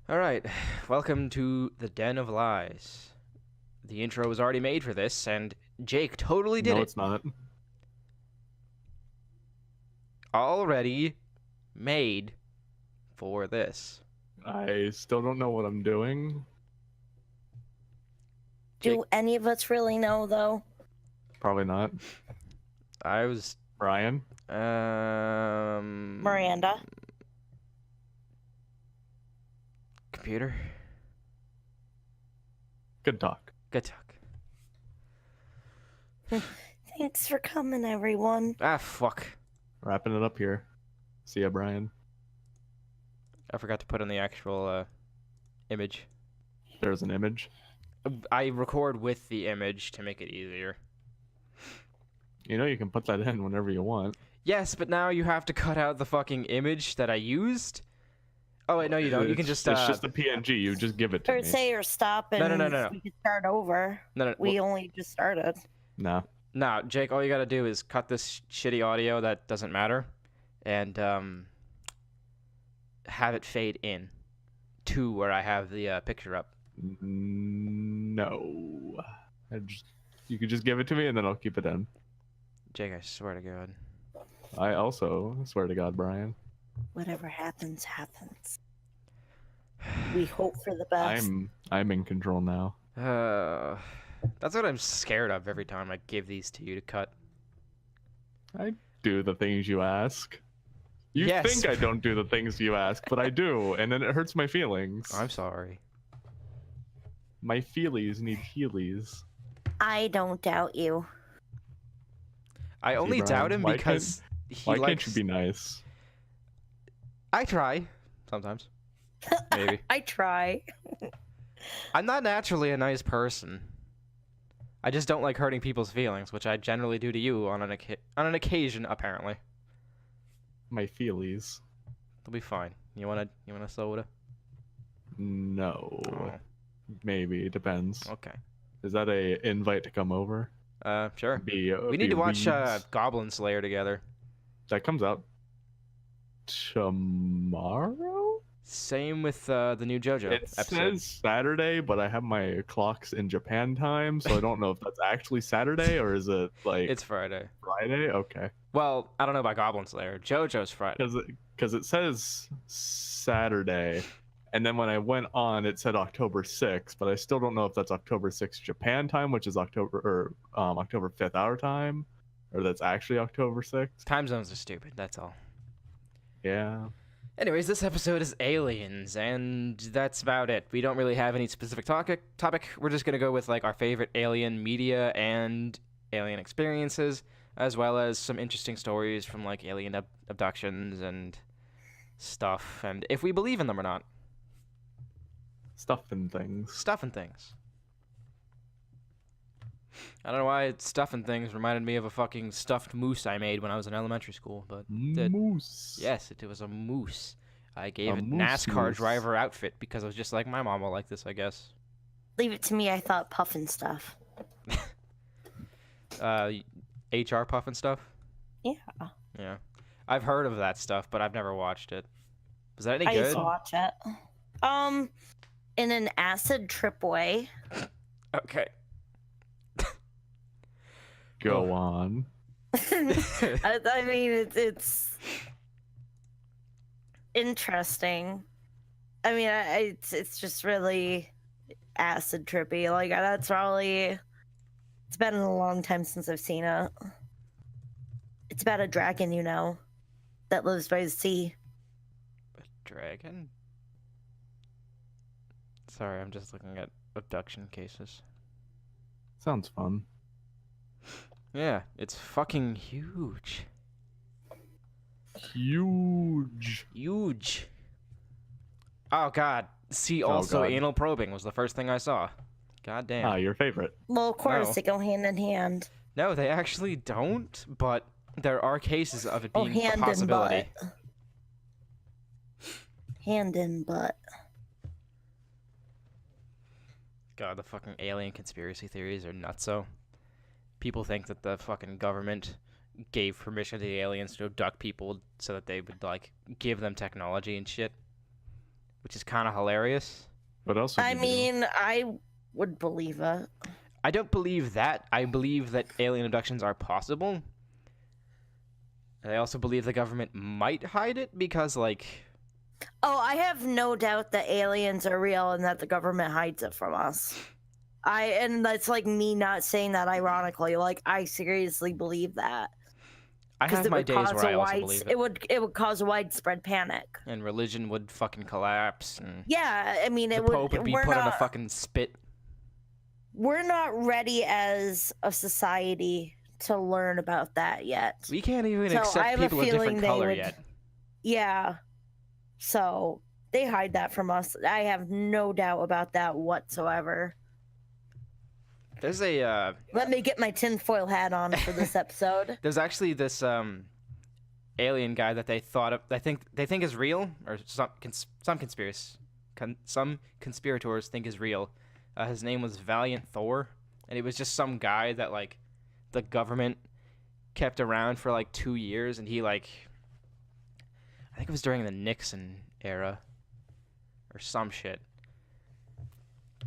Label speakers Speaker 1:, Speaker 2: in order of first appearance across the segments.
Speaker 1: Alright, welcome to the Den of Lies. The intro was already made for this, and Jake totally did
Speaker 2: No,
Speaker 1: it.
Speaker 2: it's not.
Speaker 1: Already made for this.
Speaker 2: I still don't know what I'm doing.
Speaker 1: Jake,
Speaker 3: Do any of us really know, though?
Speaker 2: Probably not.
Speaker 1: I was,
Speaker 2: Brian?
Speaker 3: Miranda?
Speaker 1: Computer?
Speaker 2: Good talk.
Speaker 1: Good talk.
Speaker 3: Thanks for coming, everyone.
Speaker 1: Ah, fuck.
Speaker 2: Wrapping it up here. See ya, Brian.
Speaker 1: I forgot to put in the actual, image.
Speaker 2: There's an image.
Speaker 1: I record with the image to make it easier.
Speaker 2: You know you can put that in whenever you want.
Speaker 1: Yes, but now you have to cut out the fucking image that I used. Oh wait, no, you don't. You can
Speaker 2: It's
Speaker 1: just
Speaker 2: just a PNG. You just give it to
Speaker 3: Or
Speaker 2: me.
Speaker 3: say or stop, and
Speaker 1: No.
Speaker 3: we can start over.
Speaker 1: No.
Speaker 3: We only just started.
Speaker 2: No.
Speaker 1: No, Jake, all you gotta do is cut this shitty audio that doesn't matter, and have it fade in to where I have the picture up.
Speaker 2: No. You could just give it to me and then I'll keep it in.
Speaker 1: Jake, I swear to God.
Speaker 2: I also swear to God, Brian.
Speaker 3: Whatever happens, happens. We hope for the best.
Speaker 2: I'm in control now.
Speaker 1: That's what I'm scared of every time I give these to you to cut.
Speaker 2: I do the things you ask. You
Speaker 1: Yes.
Speaker 2: think I don't do the things you ask, but I do, and then it hurts my feelings.
Speaker 1: I'm sorry.
Speaker 2: My feelies need heelies.
Speaker 3: I don't doubt you.
Speaker 1: I only
Speaker 2: Brian,
Speaker 1: doubt him
Speaker 2: why
Speaker 1: because
Speaker 2: Why
Speaker 1: he
Speaker 2: can't
Speaker 1: likes.
Speaker 2: you be nice?
Speaker 1: I try sometimes. Maybe.
Speaker 3: I try.
Speaker 1: I'm not naturally a nice person. I just don't like hurting people's feelings, which I generally do to you on an occasion, apparently.
Speaker 2: My feelies.
Speaker 1: It'll be fine. You want a soda?
Speaker 2: No.
Speaker 1: Oh,
Speaker 2: Maybe, depends.
Speaker 1: okay.
Speaker 2: Is that a invite to come over?
Speaker 1: Sure.
Speaker 2: Be,
Speaker 1: We need
Speaker 2: be
Speaker 1: to watch
Speaker 2: leads?
Speaker 1: Goblin Slayer together.
Speaker 2: That comes out tomorrow?
Speaker 1: Same with the new JoJo
Speaker 2: It
Speaker 1: episode.
Speaker 2: says Saturday, but I have my clocks in Japan time, so I don't know if that's actually Saturday or is it like
Speaker 1: It's Friday.
Speaker 2: Friday? Okay.
Speaker 1: Well, I don't know about Goblin Slayer. JoJo's Friday.
Speaker 2: Because it says Saturday, and then when I went on, it said October 6th, but I still don't know if that's October 6th Japan time, which is October 5th our time, or that's actually October 6th.
Speaker 1: Time zones are stupid. That's all.
Speaker 2: Yeah.
Speaker 1: Anyways, this episode is aliens, and that's about it. We don't really have any specific topic. We're just gonna go with like our favorite alien media and alien experiences, as well as some interesting stories from like alien abductions and stuff, and if we believe in them or not.
Speaker 2: Stuff and things.
Speaker 1: Stuff and things. I don't know why stuff and things reminded me of a fucking stuffed moose I made when I was in elementary school, but did.
Speaker 2: Moose.
Speaker 1: Yes, it was a moose. I gave
Speaker 2: A
Speaker 1: it
Speaker 2: moose
Speaker 1: NASCAR
Speaker 2: moose.
Speaker 1: driver outfit because I was just like, my mom will like this, I guess.
Speaker 3: Leave it to me. I thought puffin stuff.
Speaker 1: HR puff and stuff?
Speaker 3: Yeah.
Speaker 1: Yeah. I've heard of that stuff, but I've never watched it. Was that any
Speaker 3: I used
Speaker 1: good?
Speaker 3: to watch it. In an acid trip way.
Speaker 1: Okay.
Speaker 2: Go
Speaker 1: Oh.
Speaker 2: on.
Speaker 3: I mean, it's interesting. I mean, it's just really acid trippy. Like that's probably. It's been a long time since I've seen it. It's about a dragon, you know, that lives by the sea.
Speaker 1: A dragon? Sorry, I'm just looking at abduction cases.
Speaker 2: Sounds fun.
Speaker 1: Yeah, it's fucking huge.
Speaker 2: Huge.
Speaker 1: Huge. Oh, God. See, also,
Speaker 2: God.
Speaker 1: anal probing was the first thing I saw. God damn.
Speaker 2: Ah, your favorite.
Speaker 3: Well, of course,
Speaker 1: No.
Speaker 3: they go hand in hand.
Speaker 1: No, they actually don't, but there are cases of it
Speaker 3: Oh,
Speaker 1: being a
Speaker 3: hand in
Speaker 1: possibility.
Speaker 3: butt. Hand in butt.
Speaker 1: God, the fucking alien conspiracy theories are nutso. People think that the fucking government gave permission to the aliens to abduct people so that they would, like, give them technology and shit. which is kind of hilarious.
Speaker 2: What else? Would
Speaker 3: I
Speaker 2: you do?
Speaker 3: mean, I would believe it.
Speaker 1: I don't believe that. I believe that alien abductions are possible. I also believe the government might hide it because, like...
Speaker 3: Oh, I have no doubt that aliens are real and that the government hides it from us. And that's like me not saying that ironically. Like, I seriously believe that.
Speaker 1: I have my days where I also believe it.
Speaker 3: It would cause a widespread panic.
Speaker 1: And religion would fucking collapse. And
Speaker 3: Yeah, I mean,
Speaker 1: the Pope would be put on a fucking spit.
Speaker 3: We're not ready as a society to learn about that yet.
Speaker 1: We can't even
Speaker 3: So I
Speaker 1: accept
Speaker 3: have a
Speaker 1: people of different
Speaker 3: feeling they
Speaker 1: color
Speaker 3: would-
Speaker 1: yet.
Speaker 3: Yeah. So they hide that from us. I have no doubt about that whatsoever.
Speaker 1: There's a
Speaker 3: Let me get my tinfoil hat on for this episode.
Speaker 1: there's actually this alien guy that they think is real, or some conspirators think is real. His name was Valiant Thor, and it was just some guy that like the government kept around for like 2 years, and he like I think it was during the Nixon era or some shit.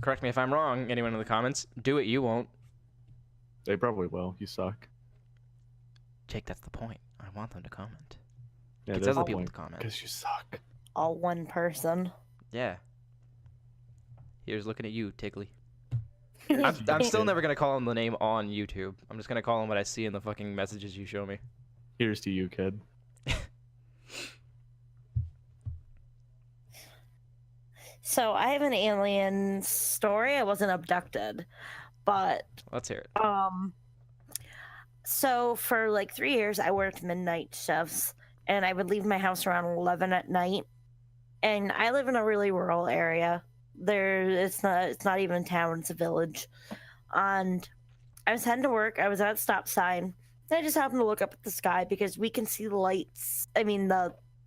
Speaker 1: Correct me if I'm wrong, anyone in the comments. Do it, you won't.
Speaker 2: They probably will. You suck.
Speaker 1: Jake, that's the point. I want them to comment.
Speaker 2: Yeah,
Speaker 1: Gets
Speaker 2: there's
Speaker 1: other
Speaker 2: the
Speaker 1: people
Speaker 2: point.
Speaker 1: to comment.
Speaker 2: Because you suck.
Speaker 3: All one person.
Speaker 1: Yeah. Here's looking at you, Tiggly. I'm still never gonna call him the name on YouTube. I'm just gonna call him what I see in the fucking messages you show me.
Speaker 2: Here's to you, kid.
Speaker 3: So I have an alien story. I wasn't abducted, but
Speaker 1: Let's hear it.
Speaker 3: so for like 3 years I worked midnight shifts, and I would leave my house around 11 at night. And I live in a really rural area. It's not even a town, it's a village. And I was heading to work. I was at a stop sign. And I just happened to look up at the sky because we can see the lights. I mean,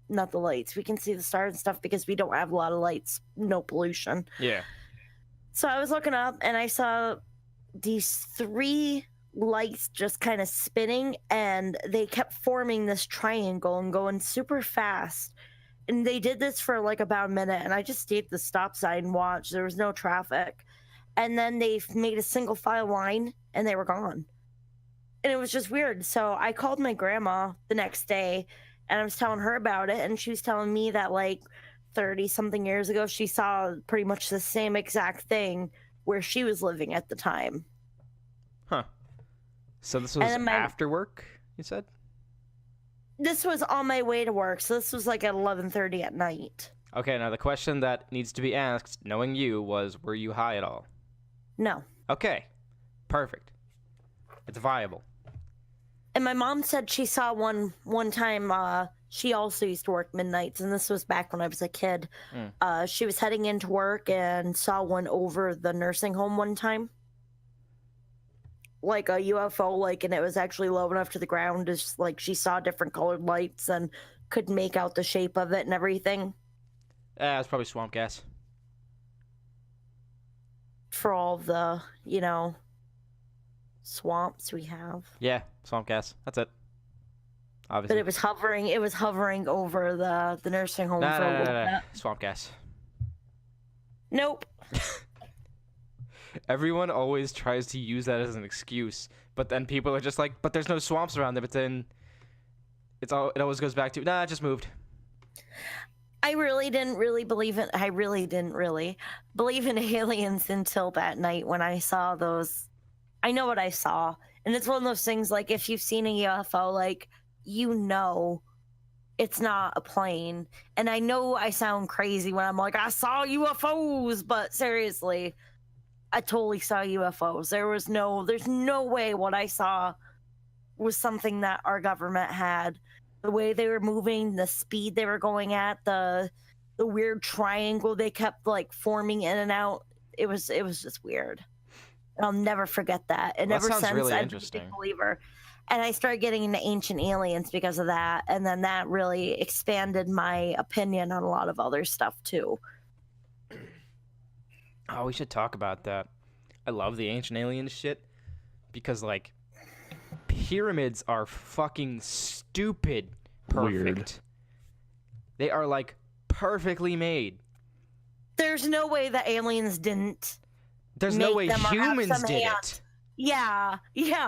Speaker 3: not the lights. We can see the stars and stuff because we don't have a lot of lights, no pollution.
Speaker 1: Yeah.
Speaker 3: So I was looking up and I saw these 3 lights just kind of spinning, and they kept forming this triangle and going super fast. And they did this for like about a minute, and I just stayed at the stop sign and watched. There was no traffic. And then they made a single file line and they were gone. And it was just weird. So I called my grandma the next day and I was telling her about it, and she was telling me that like 30 something years ago she saw pretty much the same exact thing where she was living at the time.
Speaker 1: Huh. So this was
Speaker 3: then
Speaker 1: after work, you said?
Speaker 3: This was on my way to work, so this was like at 11:30 at night.
Speaker 1: Okay, now the question that needs to be asked, knowing you, was were you high at all?
Speaker 3: No.
Speaker 1: Okay. Perfect. It's viable.
Speaker 3: And my mom said she saw one time. She also used to work midnights, and this was back when I was a kid. She was heading into work and saw one over the nursing home one time, like a UFO, like, and it was actually low enough to the ground. Just like she saw different colored lights and could make out the shape of it and everything.
Speaker 1: It's probably swamp gas.
Speaker 3: For all the swamps we have.
Speaker 1: Yeah, swamp gas. That's it.
Speaker 3: But
Speaker 1: Obviously.
Speaker 3: it was hovering over the nursing home for a little bit.
Speaker 1: Swamp gas.
Speaker 3: Nope.
Speaker 1: Everyone always tries to use that as an excuse, but then people are just like, but there's no swamps around there. But then it always goes back to, nah, it just moved.
Speaker 3: I really didn't believe in aliens until that night when I saw those. I know what I saw. And it's one of those things, like, if you've seen a UFO, like, it's not a plane. And I know I sound crazy when I'm like, I saw UFOs, but seriously, I totally saw UFOs. There's no way what I saw was something that our government had. The way they were moving, the speed they were going at, the weird triangle they kept like forming in and out. It was just weird. I'll never forget that. And
Speaker 1: Well, that
Speaker 3: ever
Speaker 1: sounds
Speaker 3: since,
Speaker 1: really
Speaker 3: I've been a
Speaker 1: interesting.
Speaker 3: big believer. And I started getting into ancient aliens because of that. And then that really expanded my opinion on a lot of other stuff too.
Speaker 1: Oh, we should talk about that. I love the ancient alien shit because, like, pyramids are fucking stupid perfect.
Speaker 2: Weird.
Speaker 1: They are, like, perfectly made.
Speaker 3: There's no way that aliens didn't.
Speaker 1: There's no
Speaker 3: Make
Speaker 1: way
Speaker 3: them or have
Speaker 1: humans
Speaker 3: some
Speaker 1: did
Speaker 3: hand.
Speaker 1: it.
Speaker 3: Yeah,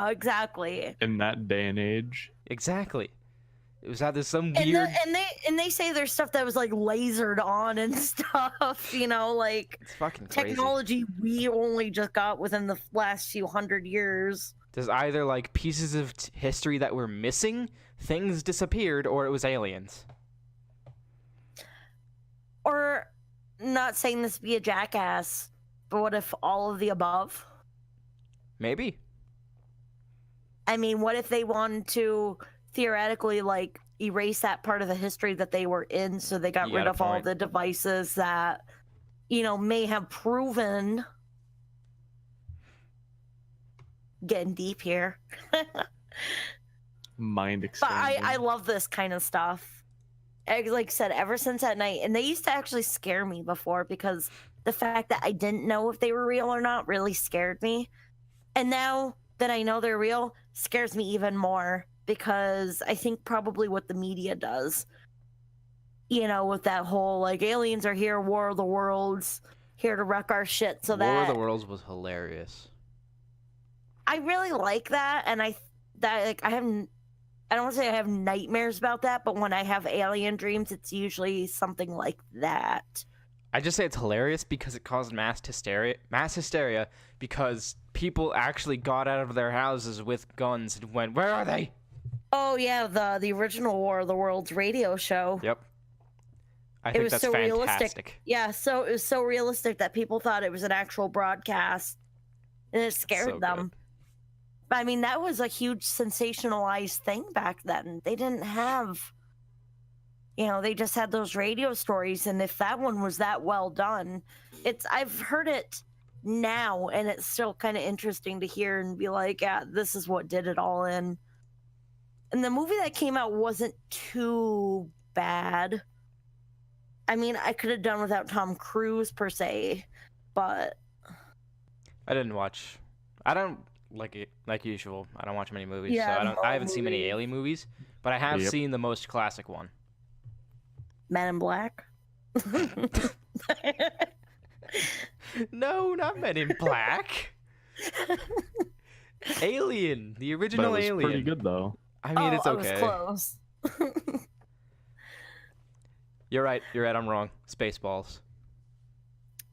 Speaker 3: exactly.
Speaker 2: In that day and age.
Speaker 1: Exactly. It was either some
Speaker 3: And,
Speaker 1: weird.
Speaker 3: and they say there's stuff that was like lasered on and stuff, like
Speaker 1: It's fucking crazy.
Speaker 3: technology we only just got within the last few 100 years.
Speaker 1: There's either like pieces of history that were missing, things disappeared, or it was aliens.
Speaker 3: Or, not saying this to be a jackass, but what if all of the above?
Speaker 1: Maybe.
Speaker 3: I mean, what if they wanted to theoretically like erase that part of the history that they were in, so they got
Speaker 1: You
Speaker 3: rid
Speaker 1: got a
Speaker 3: of all
Speaker 1: point.
Speaker 3: the devices that may have proven. Getting deep here.
Speaker 2: Mind
Speaker 3: But
Speaker 2: expanding.
Speaker 3: I love this kind of stuff. Like I said, ever since that night, and they used to actually scare me before because the fact that I didn't know if they were real or not really scared me. And now that I know they're real, scares me even more because I think probably what the media does, with that whole like aliens are here, War of the Worlds, here to wreck our shit. So
Speaker 1: War of
Speaker 3: that
Speaker 1: the Worlds was hilarious.
Speaker 3: I really like that, and I don't want to say I have nightmares about that, but when I have alien dreams, it's usually something like that.
Speaker 1: I just say it's hilarious because it caused mass hysteria because people actually got out of their houses with guns and went, "Where are they?"
Speaker 3: Oh yeah, the original War of the Worlds radio show.
Speaker 1: Yep. I think
Speaker 3: was
Speaker 1: that's
Speaker 3: so realistic.
Speaker 1: fantastic.
Speaker 3: Yeah, so it was so realistic that people thought it was an actual broadcast, and it scared
Speaker 1: So
Speaker 3: them.
Speaker 1: good.
Speaker 3: I mean, that was a huge sensationalized thing back then. They didn't have, they just had those radio stories, and if that one was that well done, I've heard it now, and it's still kind of interesting to hear and be like, yeah, this is what did it all in. And the movie that came out wasn't too bad. I mean, I could have done without Tom Cruise per se, but
Speaker 1: I didn't watch. I don't like usual. I don't watch many movies,
Speaker 3: Yeah,
Speaker 1: so I haven't seen many
Speaker 3: movies.
Speaker 1: alien movies, but I have
Speaker 2: Yep.
Speaker 1: seen the most classic one.
Speaker 3: Men in Black.
Speaker 1: No, not Men in Black. Alien, the
Speaker 2: But it
Speaker 1: original
Speaker 2: was
Speaker 1: Alien.
Speaker 2: pretty good though.
Speaker 1: I mean, it's
Speaker 3: I
Speaker 1: okay.
Speaker 3: was close.
Speaker 1: You're right. I'm wrong. Spaceballs.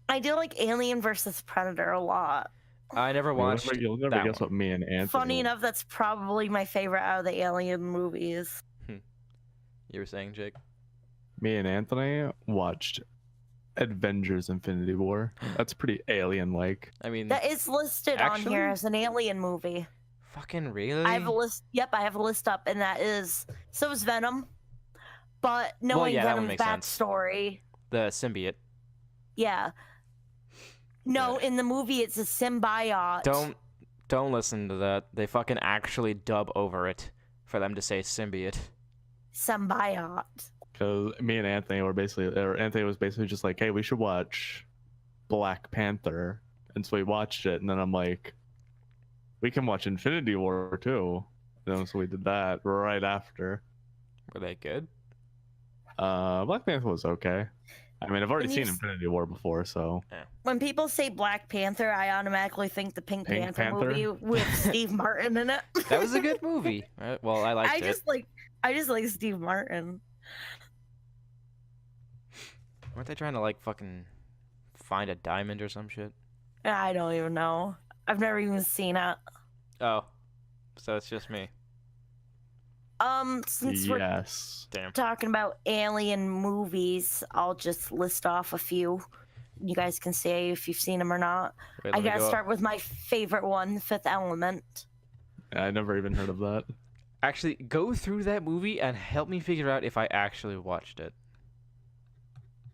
Speaker 3: I do like Alien versus Predator a lot.
Speaker 1: I never watched.
Speaker 2: You'll never
Speaker 1: that
Speaker 2: guess
Speaker 1: one.
Speaker 2: what me and Anthony.
Speaker 3: Funny enough, that's probably my favorite out of the Alien movies.
Speaker 1: You were saying, Jake?
Speaker 2: Me and Anthony watched Avengers: Infinity War. That's pretty alien-like.
Speaker 1: I mean,
Speaker 3: That is listed on
Speaker 1: Actually?
Speaker 3: here as an Alien movie.
Speaker 1: fucking really?
Speaker 3: I have a list. Yep, I have a list up, and that is so is Venom. But knowing
Speaker 1: yeah, that one
Speaker 3: Venom's
Speaker 1: makes sense.
Speaker 3: backstory,
Speaker 1: The symbiote.
Speaker 3: yeah. No, in the movie it's a symbiote.
Speaker 1: Don't listen to that. They fucking actually dub over it for them to say symbiote.
Speaker 3: Symbiote.
Speaker 2: Because me and Anthony Anthony was basically just like, hey, we should watch Black Panther. And so we watched it, and then I'm like, we can watch Infinity War too. And then so we did that right after.
Speaker 1: Were they good?
Speaker 2: Black Panther was okay. I mean, I've already
Speaker 3: When
Speaker 2: seen
Speaker 3: you
Speaker 2: Infinity War before, so
Speaker 3: When people say Black Panther, I automatically think the Pink
Speaker 2: Pink
Speaker 3: Panther
Speaker 2: Panther?
Speaker 3: movie with Steve Martin in it.
Speaker 1: That was a good movie. Well, I liked
Speaker 3: I
Speaker 1: it.
Speaker 3: just like Steve Martin.
Speaker 1: Weren't they trying to like fucking find a diamond or some shit?
Speaker 3: I don't even know. I've never even seen it.
Speaker 1: Oh, so it's just me.
Speaker 3: Since we're
Speaker 2: yes.
Speaker 1: Damn.
Speaker 3: talking about alien movies, I'll just list off a few. You guys can say if you've seen them or not.
Speaker 1: Wait,
Speaker 3: I
Speaker 1: let me
Speaker 3: gotta
Speaker 1: go up.
Speaker 3: start with my favorite one, The Fifth Element.
Speaker 2: I never even heard of that.
Speaker 1: Actually, go through that movie and help me figure out if I actually watched it.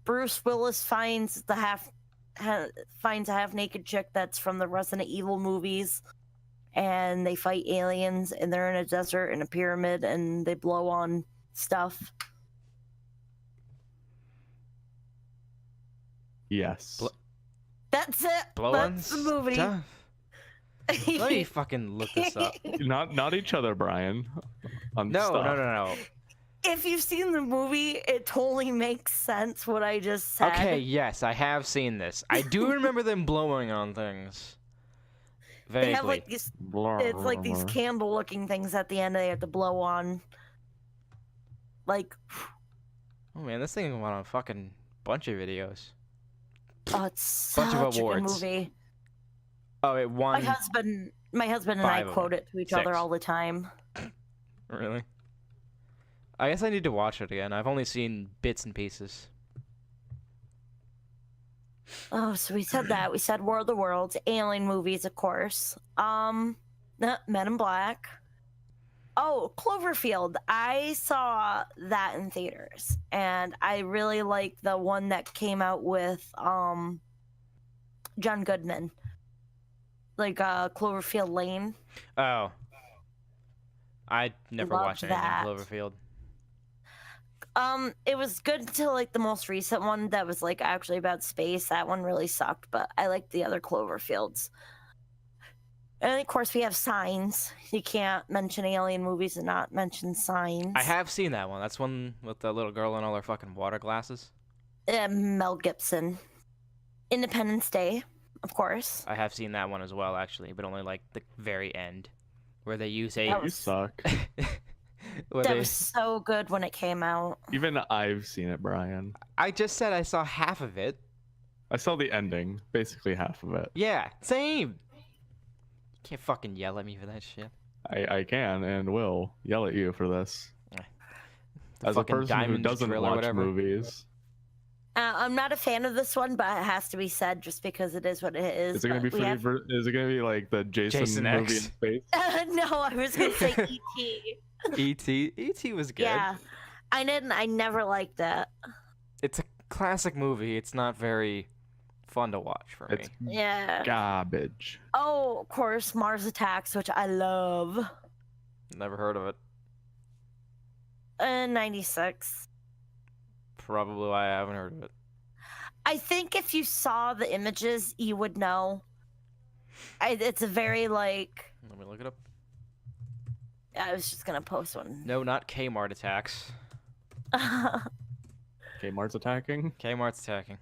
Speaker 3: Bruce Willis finds a half-naked chick that's from the Resident Evil movies, and they fight aliens, and they're in a desert in a pyramid, and they blow on stuff.
Speaker 2: Yes.
Speaker 3: That's it.
Speaker 1: Blow-ons?
Speaker 3: That's the movie.
Speaker 1: Duh. Let me fucking look this up.
Speaker 2: Not each other, Brian. On
Speaker 1: No,
Speaker 2: stuff.
Speaker 1: no.
Speaker 3: if you've seen the movie, it totally makes sense what I just said.
Speaker 1: Okay, yes, I have seen this. I do remember them blowing on things.
Speaker 3: They have
Speaker 1: Vaguely.
Speaker 3: like these. It's like these candle-looking things at the end they have to blow on. Like,
Speaker 1: Oh man, this thing went on a fucking bunch of videos.
Speaker 3: oh, it's
Speaker 1: Bunch of
Speaker 3: such a good
Speaker 1: awards.
Speaker 3: movie.
Speaker 1: Oh, it won.
Speaker 3: My husband and I
Speaker 1: 5 of
Speaker 3: quote
Speaker 1: them.
Speaker 3: it to each
Speaker 1: 6.
Speaker 3: other all the time.
Speaker 1: Really? I guess I need to watch it again. I've only seen bits and pieces.
Speaker 3: Oh, so we said that. We said War of the Worlds, Alien movies, of course. Men in Black. Oh, Cloverfield. I saw that in theaters, and I really like the one that came out with John Goodman, like Cloverfield Lane.
Speaker 1: Oh. I never
Speaker 3: Love
Speaker 1: watched anything
Speaker 3: that.
Speaker 1: Cloverfield.
Speaker 3: It was good until like the most recent one that was like actually about space. That one really sucked, but I liked the other Cloverfields. And of course, we have Signs. You can't mention alien movies and not mention Signs.
Speaker 1: I have seen that one. That's one with the little girl and all her fucking water glasses.
Speaker 3: Mel Gibson. Independence Day, of course.
Speaker 1: I have seen that one as well, actually, but only like the very end, where they use a.
Speaker 3: That
Speaker 2: You suck.
Speaker 1: where
Speaker 3: That
Speaker 1: they-
Speaker 3: was so good when it came out.
Speaker 2: Even I've seen it, Brian.
Speaker 1: I just said I saw half of it.
Speaker 2: I saw the ending, basically half of it.
Speaker 1: Yeah, same. You can't fucking yell at me for that shit.
Speaker 2: I can and will yell at you for this.
Speaker 1: The
Speaker 2: As a
Speaker 1: fucking
Speaker 2: person who
Speaker 1: Diamond
Speaker 2: doesn't
Speaker 1: Drill or
Speaker 2: watch
Speaker 1: whatever.
Speaker 2: movies,
Speaker 3: I'm not a fan of this one, but it has to be said just because it is what it is.
Speaker 2: is it gonna
Speaker 3: but
Speaker 2: be
Speaker 3: we have-
Speaker 2: is it gonna be like the Jason
Speaker 1: Jason
Speaker 2: movie
Speaker 1: X.
Speaker 2: in space?
Speaker 3: No, I was gonna say E.T.
Speaker 1: E.T. E.T. was good.
Speaker 3: Yeah, I didn't. I never liked it.
Speaker 1: It's a classic movie. It's not very fun to watch for me.
Speaker 2: It's
Speaker 3: Yeah.
Speaker 2: garbage.
Speaker 3: Oh, of course, Mars Attacks, which I love.
Speaker 1: Never heard of it.
Speaker 3: 96.
Speaker 1: Probably why I haven't heard of it.
Speaker 3: I think if you saw the images, you would know. It's a very like.
Speaker 1: Let me look it up.
Speaker 3: I was just gonna post one.
Speaker 1: No, not Kmart attacks.
Speaker 2: Okay, Mars attacking.
Speaker 1: Kmart's attacking.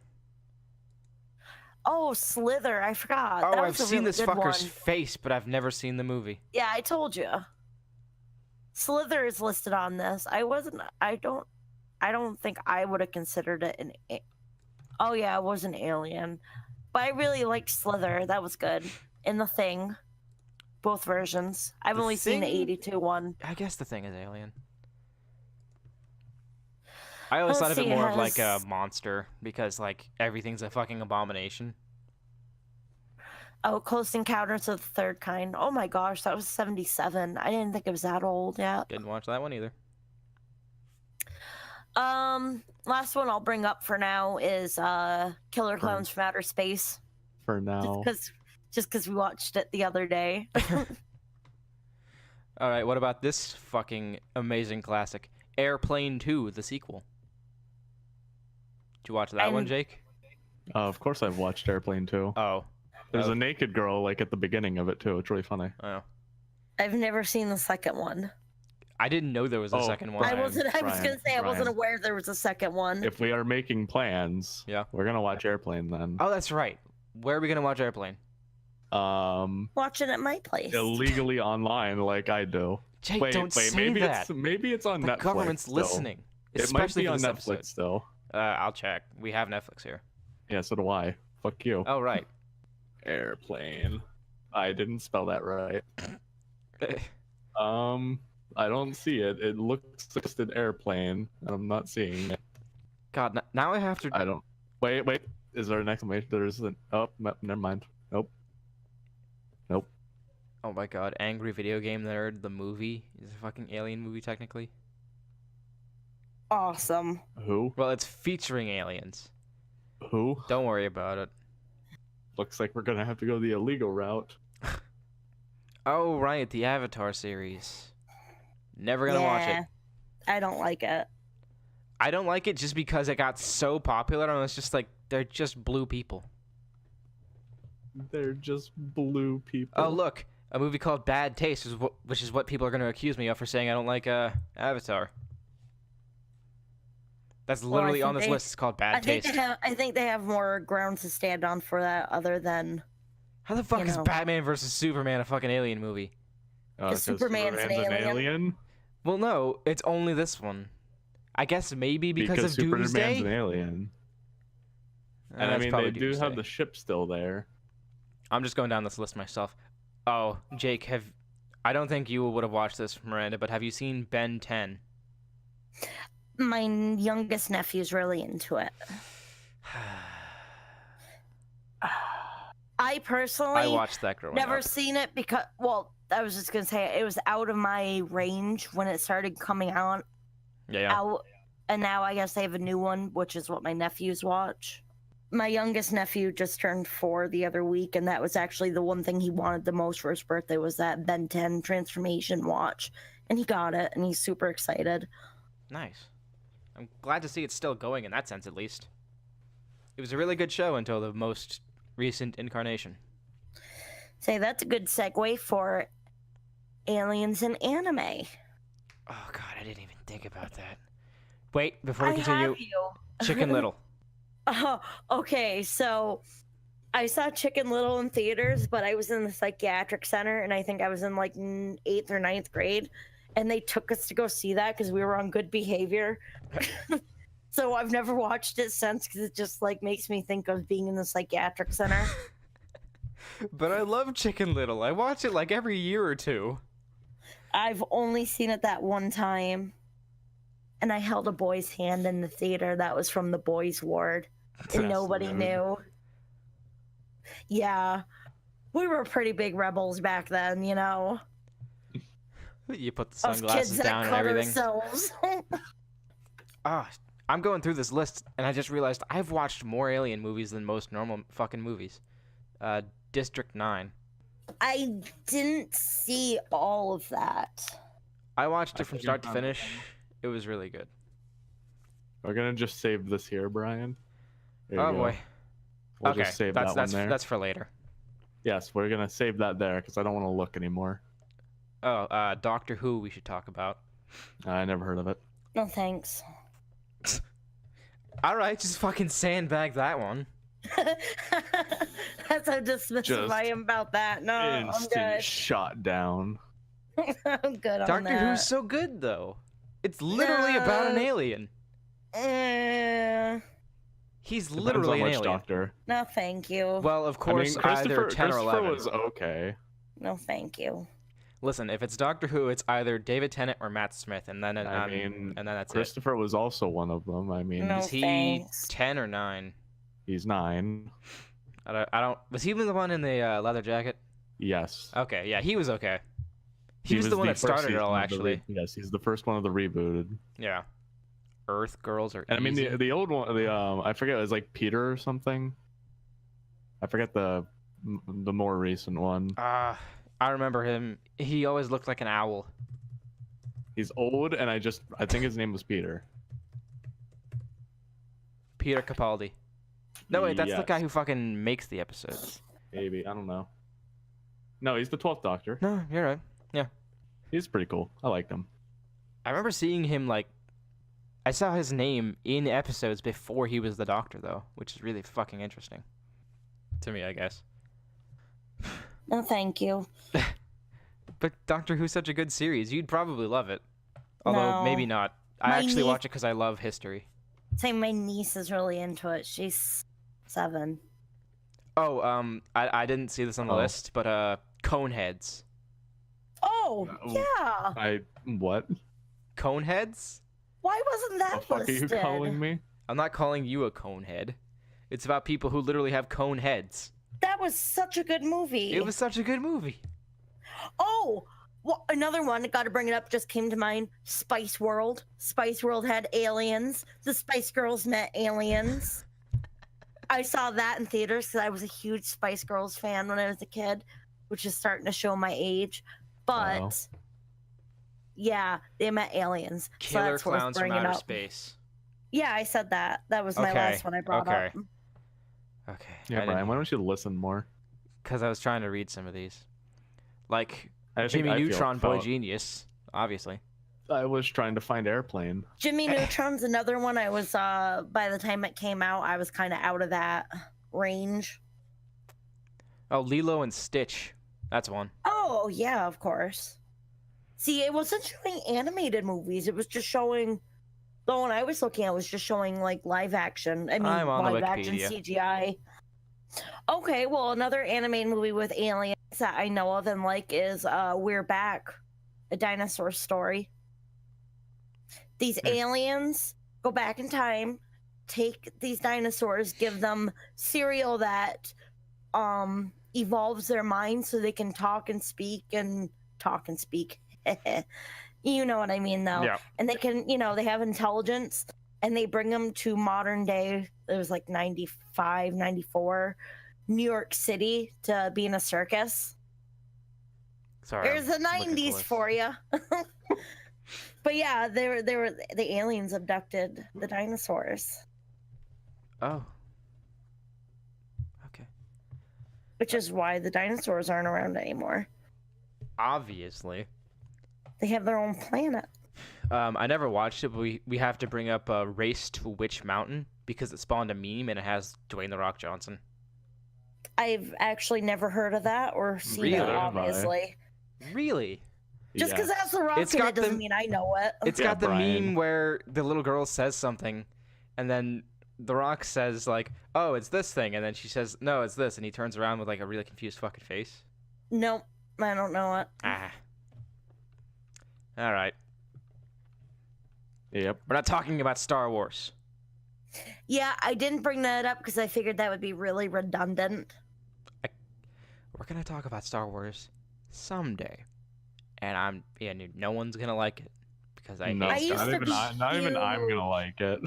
Speaker 3: Oh, Slither! I forgot.
Speaker 1: Oh,
Speaker 3: That
Speaker 1: I've
Speaker 3: was a
Speaker 1: seen
Speaker 3: really
Speaker 1: this
Speaker 3: good
Speaker 1: fucker's
Speaker 3: one.
Speaker 1: face, but I've never seen the movie.
Speaker 3: Yeah, I told you. Slither is listed on this. I don't think I would have considered it oh yeah, it was an alien. But I really liked Slither. That was good. In The Thing. Both versions. I've
Speaker 1: The
Speaker 3: only seen the
Speaker 1: Thing-
Speaker 3: 82 one.
Speaker 1: I guess the thing is alien. I always thought
Speaker 3: Let's
Speaker 1: of it
Speaker 3: see, it
Speaker 1: more of like a
Speaker 3: has-
Speaker 1: monster because like everything's a fucking abomination.
Speaker 3: Oh, Close Encounters of the Third Kind. Oh my gosh, that was 77. I didn't think it was that old yet.
Speaker 1: Didn't watch that one either.
Speaker 3: Last one I'll bring up for now is Killer Clowns from Outer Space.
Speaker 2: For now.
Speaker 3: Just because we watched it the other day.
Speaker 1: All right, what about this fucking amazing classic, Airplane 2, the sequel? Did you watch that one,
Speaker 3: I'm-
Speaker 1: Jake?
Speaker 2: Of course, I've watched Airplane 2.
Speaker 1: Oh,
Speaker 2: There's
Speaker 1: Oh.
Speaker 2: a naked girl like at the beginning of it too. It's really funny.
Speaker 1: oh.
Speaker 3: I've never seen the second one.
Speaker 1: I didn't know there was a
Speaker 2: Oh,
Speaker 1: second one.
Speaker 3: I
Speaker 2: Brian,
Speaker 3: was gonna say I wasn't
Speaker 2: Brian.
Speaker 3: aware there was a second one.
Speaker 2: If we are making plans,
Speaker 1: Yeah.
Speaker 2: we're gonna watch Airplane then.
Speaker 1: Oh, that's right. Where are we gonna watch Airplane?
Speaker 3: Watching at my place.
Speaker 2: Illegally online like I do.
Speaker 1: Jake,
Speaker 2: Wait,
Speaker 1: don't say
Speaker 2: maybe
Speaker 1: that.
Speaker 2: maybe it's on
Speaker 1: The
Speaker 2: Netflix.
Speaker 1: government's
Speaker 2: still.
Speaker 1: listening.
Speaker 2: It might
Speaker 1: Especially
Speaker 2: be
Speaker 1: for
Speaker 2: on
Speaker 1: this
Speaker 2: Netflix
Speaker 1: episode.
Speaker 2: still.
Speaker 1: I'll check. We have Netflix here.
Speaker 2: Yeah, so do I. Fuck you.
Speaker 1: Oh, right.
Speaker 2: Airplane. I didn't spell that right. I don't see it. It looks just an airplane, and I'm not seeing it.
Speaker 1: God, now I have to.
Speaker 2: I don't. Wait. Is there an exclamation? There's an. Oh, never mind. Nope.
Speaker 1: Oh my god, Angry Video Game Nerd, the movie, is a fucking alien movie technically.
Speaker 3: Awesome.
Speaker 2: Who?
Speaker 1: Well, it's featuring aliens.
Speaker 2: Who?
Speaker 1: Don't worry about it.
Speaker 2: Looks like we're gonna have to go the illegal route.
Speaker 1: Oh, right, the Avatar series. Never gonna watch it.
Speaker 3: I don't like it.
Speaker 1: I don't like it just because it got so popular, and it's just like, they're just blue people.
Speaker 2: They're just blue people.
Speaker 1: Oh, look, a movie called Bad Taste, which is what people are gonna accuse me of for saying I don't like Avatar. That's
Speaker 3: Well, I
Speaker 1: literally on
Speaker 3: think
Speaker 1: this
Speaker 3: they-
Speaker 1: list. It's called
Speaker 3: I
Speaker 1: bad
Speaker 3: think
Speaker 1: taste.
Speaker 3: I think they have more grounds to stand on for that other than
Speaker 1: How the fuck
Speaker 3: you
Speaker 1: is
Speaker 3: know.
Speaker 1: Batman versus Superman a fucking alien movie?
Speaker 3: Because
Speaker 2: So
Speaker 3: Superman's an alien.
Speaker 1: Well, no, it's only this one. I guess maybe because of
Speaker 2: Superman's
Speaker 1: Doomsday.
Speaker 2: an alien. And I
Speaker 1: That's
Speaker 2: mean,
Speaker 1: probably
Speaker 2: they do have
Speaker 1: Doomsday.
Speaker 2: the ship still there.
Speaker 1: I'm just going down this list myself. Oh, Jake, I don't think you would have watched this, Miranda, but have you seen Ben 10?
Speaker 3: My youngest nephew's really into it. I personally
Speaker 1: I watched that growing
Speaker 3: never
Speaker 1: up.
Speaker 3: seen it because, well, I was just gonna say it was out of my range when it started coming out.
Speaker 1: Yeah.
Speaker 3: And now I guess they have a new one, which is what my nephews watch. My youngest nephew just turned 4 the other week, and that was actually the one thing he wanted the most for his birthday was that Ben 10 transformation watch, and he got it, and he's super excited.
Speaker 1: Nice. I'm glad to see it's still going in that sense, at least. It was a really good show until the most recent incarnation.
Speaker 3: Say that's a good segue for aliens in anime.
Speaker 1: Oh god, I didn't even think about that. Wait, before we
Speaker 3: I
Speaker 1: continue,
Speaker 3: have you.
Speaker 1: Chicken Little.
Speaker 3: Oh, okay, so I saw Chicken Little in theaters, but I was in the psychiatric center, and I think I was in like 8th or 9th grade, and they took us to go see that because we were on good behavior. So I've never watched it since because it just like makes me think of being in the psychiatric center.
Speaker 1: But I love Chicken Little. I watch it like every year or two.
Speaker 3: I've only seen it that one time, and I held a boy's hand in the theater that was from the boys' ward, and
Speaker 1: That's
Speaker 3: nobody
Speaker 1: rude.
Speaker 3: knew. Yeah, we were pretty big rebels back then, you know.
Speaker 1: You put the
Speaker 3: Us
Speaker 1: sunglasses
Speaker 3: kids that
Speaker 1: down and
Speaker 3: cut
Speaker 1: everything.
Speaker 3: ourselves.
Speaker 1: Ah, I'm going through this list, and I just realized I've watched more alien movies than most normal fucking movies. District 9.
Speaker 3: I didn't see all of that.
Speaker 1: I watched
Speaker 2: I
Speaker 1: it from
Speaker 2: think
Speaker 1: start to
Speaker 2: I'm-
Speaker 1: finish. It was really good.
Speaker 2: We're gonna just save this here, Brian. There you
Speaker 1: Oh
Speaker 2: go.
Speaker 1: boy.
Speaker 2: We'll
Speaker 1: Okay,
Speaker 2: just save
Speaker 1: that's
Speaker 2: that one there.
Speaker 1: that's for later.
Speaker 2: Yes, we're gonna save that there because I don't want to look anymore.
Speaker 1: Oh, Doctor Who we should talk about.
Speaker 2: I never heard of it.
Speaker 3: No thanks.
Speaker 1: All right, just fucking sandbag that one.
Speaker 3: That's how dismissive
Speaker 2: Just
Speaker 3: I am about that. No, I'm
Speaker 2: Instant shot down.
Speaker 3: good. I'm good on
Speaker 1: Doctor
Speaker 3: that.
Speaker 1: Who's so good though. It's literally about an
Speaker 3: No.
Speaker 1: alien. He's
Speaker 2: Depends
Speaker 1: literally
Speaker 2: on
Speaker 1: an
Speaker 2: which
Speaker 1: alien.
Speaker 2: doctor.
Speaker 3: No, thank you.
Speaker 1: Well, of course,
Speaker 2: I mean,
Speaker 1: either 10 or
Speaker 2: Christopher
Speaker 1: 11.
Speaker 2: was okay.
Speaker 3: No, thank you.
Speaker 1: Listen, if it's Doctor Who, it's either David Tennant or Matt Smith, and then
Speaker 2: I mean,
Speaker 1: and then that's
Speaker 2: Christopher was also one of them. I mean,
Speaker 3: No.
Speaker 1: it. Is he
Speaker 3: thanks.
Speaker 1: 10 or 9?
Speaker 2: he's 9.
Speaker 1: I don't. Was he even the one in the leather jacket?
Speaker 2: Yes.
Speaker 1: Okay, yeah, he was okay. He was the one that
Speaker 2: first
Speaker 1: started it
Speaker 2: season
Speaker 1: all,
Speaker 2: of the
Speaker 1: actually.
Speaker 2: yes, he's the first one of the rebooted.
Speaker 1: Yeah. Earth Girls are.
Speaker 2: And I mean,
Speaker 1: easy.
Speaker 2: the old one, I forget, it was like Peter or something. I forget the more recent one.
Speaker 1: I remember him. He always looked like an owl.
Speaker 2: He's old, and I think his name was Peter.
Speaker 1: Peter Capaldi. No, wait, that's the guy
Speaker 2: Yes.
Speaker 1: who fucking makes the episodes.
Speaker 2: Maybe, I don't know. No, he's the 12th Doctor.
Speaker 1: No, you're right.
Speaker 2: He's pretty cool. I liked him.
Speaker 1: I remember seeing him, like, I saw his name in episodes before he was the Doctor, though, which is really fucking interesting. To me, I guess.
Speaker 3: No, thank you.
Speaker 1: But Doctor Who's such a good series. You'd probably love it. Although,
Speaker 3: No.
Speaker 1: maybe not. I
Speaker 3: My
Speaker 1: actually
Speaker 3: niece-
Speaker 1: watch it because I love history.
Speaker 3: Say my niece is really into it. She's 7.
Speaker 1: Oh, I didn't see this on the
Speaker 2: Oh.
Speaker 1: list, but, Coneheads.
Speaker 3: Oh,
Speaker 2: Oh.
Speaker 3: yeah.
Speaker 2: What?
Speaker 1: Coneheads?
Speaker 3: Why wasn't
Speaker 2: The
Speaker 3: that
Speaker 2: fuck are you
Speaker 3: listed?
Speaker 2: calling me?
Speaker 1: I'm not calling you a conehead. It's about people who literally have cone heads.
Speaker 3: That was such a good movie.
Speaker 1: It was such a good movie.
Speaker 3: Oh, well, another one. Got to bring it up. Just came to mind. Spice World. Spice World had aliens. The Spice Girls met aliens. I saw that in theaters because I was a huge Spice Girls fan when I was a kid, which is starting to show my age. But
Speaker 2: Wow.
Speaker 3: yeah, they met aliens. So
Speaker 1: Killer
Speaker 3: that's worth
Speaker 1: Clowns from
Speaker 3: bringing
Speaker 1: Outer
Speaker 3: up.
Speaker 1: Space.
Speaker 3: Yeah, I said that. That was my
Speaker 1: Okay,
Speaker 3: last one I brought
Speaker 1: okay.
Speaker 3: up.
Speaker 1: Okay.
Speaker 2: Yeah, Brian, why don't you listen more?
Speaker 1: Because I was trying to read some of these. Like
Speaker 2: I think
Speaker 1: Jimmy
Speaker 2: I
Speaker 1: Neutron Boy
Speaker 2: felt-
Speaker 1: Genius, obviously.
Speaker 2: I was trying to find airplane.
Speaker 3: Jimmy Neutron's another one. I was by the time it came out, I was kind of out of that range.
Speaker 1: Oh, Lilo and Stitch. That's one.
Speaker 3: Oh yeah, of course. See, it wasn't showing animated movies. It was just showing. The one I was looking at was just showing like live action. I mean,
Speaker 1: I'm on the
Speaker 3: live action
Speaker 1: Wikipedia.
Speaker 3: CGI. Okay, well, another animated movie with aliens that I know of and like is We're Back, a dinosaur story. These aliens go back in time, take these dinosaurs, give them cereal that evolves their minds so they can talk and speak. You know what I mean, though.
Speaker 1: Yeah.
Speaker 3: And they can, they have intelligence, and they bring them to modern day. It was like 95, 94, New York City to be in a circus.
Speaker 1: Sorry.
Speaker 3: There's the 90s for you. But yeah, the aliens abducted the dinosaurs,
Speaker 1: Oh. Okay.
Speaker 3: which is why the dinosaurs aren't around anymore.
Speaker 1: Obviously.
Speaker 3: They have their own planet.
Speaker 1: I never watched it, but we have to bring up Race to Witch Mountain because it spawned a meme and it has Dwayne The Rock Johnson.
Speaker 3: I've actually never heard of that or seen it,
Speaker 1: Really?
Speaker 3: obviously.
Speaker 1: Really?
Speaker 3: Just because that's The Rock
Speaker 1: It's
Speaker 3: in
Speaker 1: got
Speaker 3: it doesn't
Speaker 1: the-
Speaker 3: mean I know it.
Speaker 1: It's
Speaker 2: Yeah,
Speaker 1: got the
Speaker 2: Brian.
Speaker 1: meme where the little girl says something, and then The Rock says like, "Oh, it's this thing," and then she says, "No, it's this," and he turns around with like a really confused fucking face.
Speaker 3: Nope, I don't know it.
Speaker 1: Ah. All right.
Speaker 2: Yep.
Speaker 1: We're not talking about Star Wars.
Speaker 3: Yeah, I didn't bring that up because I figured that would be really redundant.
Speaker 1: We're gonna talk about Star Wars someday, and no one's gonna like it because I
Speaker 2: No,
Speaker 3: I
Speaker 1: hate
Speaker 3: used
Speaker 1: Star
Speaker 3: to
Speaker 1: Wars.
Speaker 3: be
Speaker 2: not even I'm
Speaker 3: huge.
Speaker 2: gonna like it.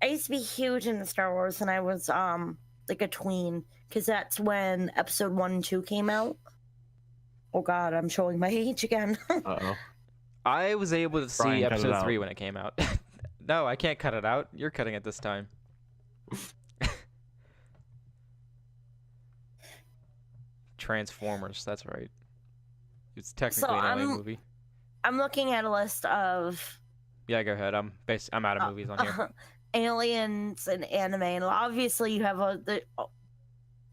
Speaker 3: I used to be huge into Star Wars when I was like a tween, because that's when Episode 1 and 2 came out. Oh God, I'm showing my age again.
Speaker 2: Uh-oh.
Speaker 1: I was able to see
Speaker 2: Brian, cut it
Speaker 1: Episode
Speaker 2: out.
Speaker 1: 3 when it came out. No, I can't cut it out. You're cutting it this time. Transformers, that's right. It's technically an alien movie.
Speaker 3: I'm looking at a list of
Speaker 1: Yeah, go ahead. I'm out of movies on here.
Speaker 3: aliens and anime, and obviously you have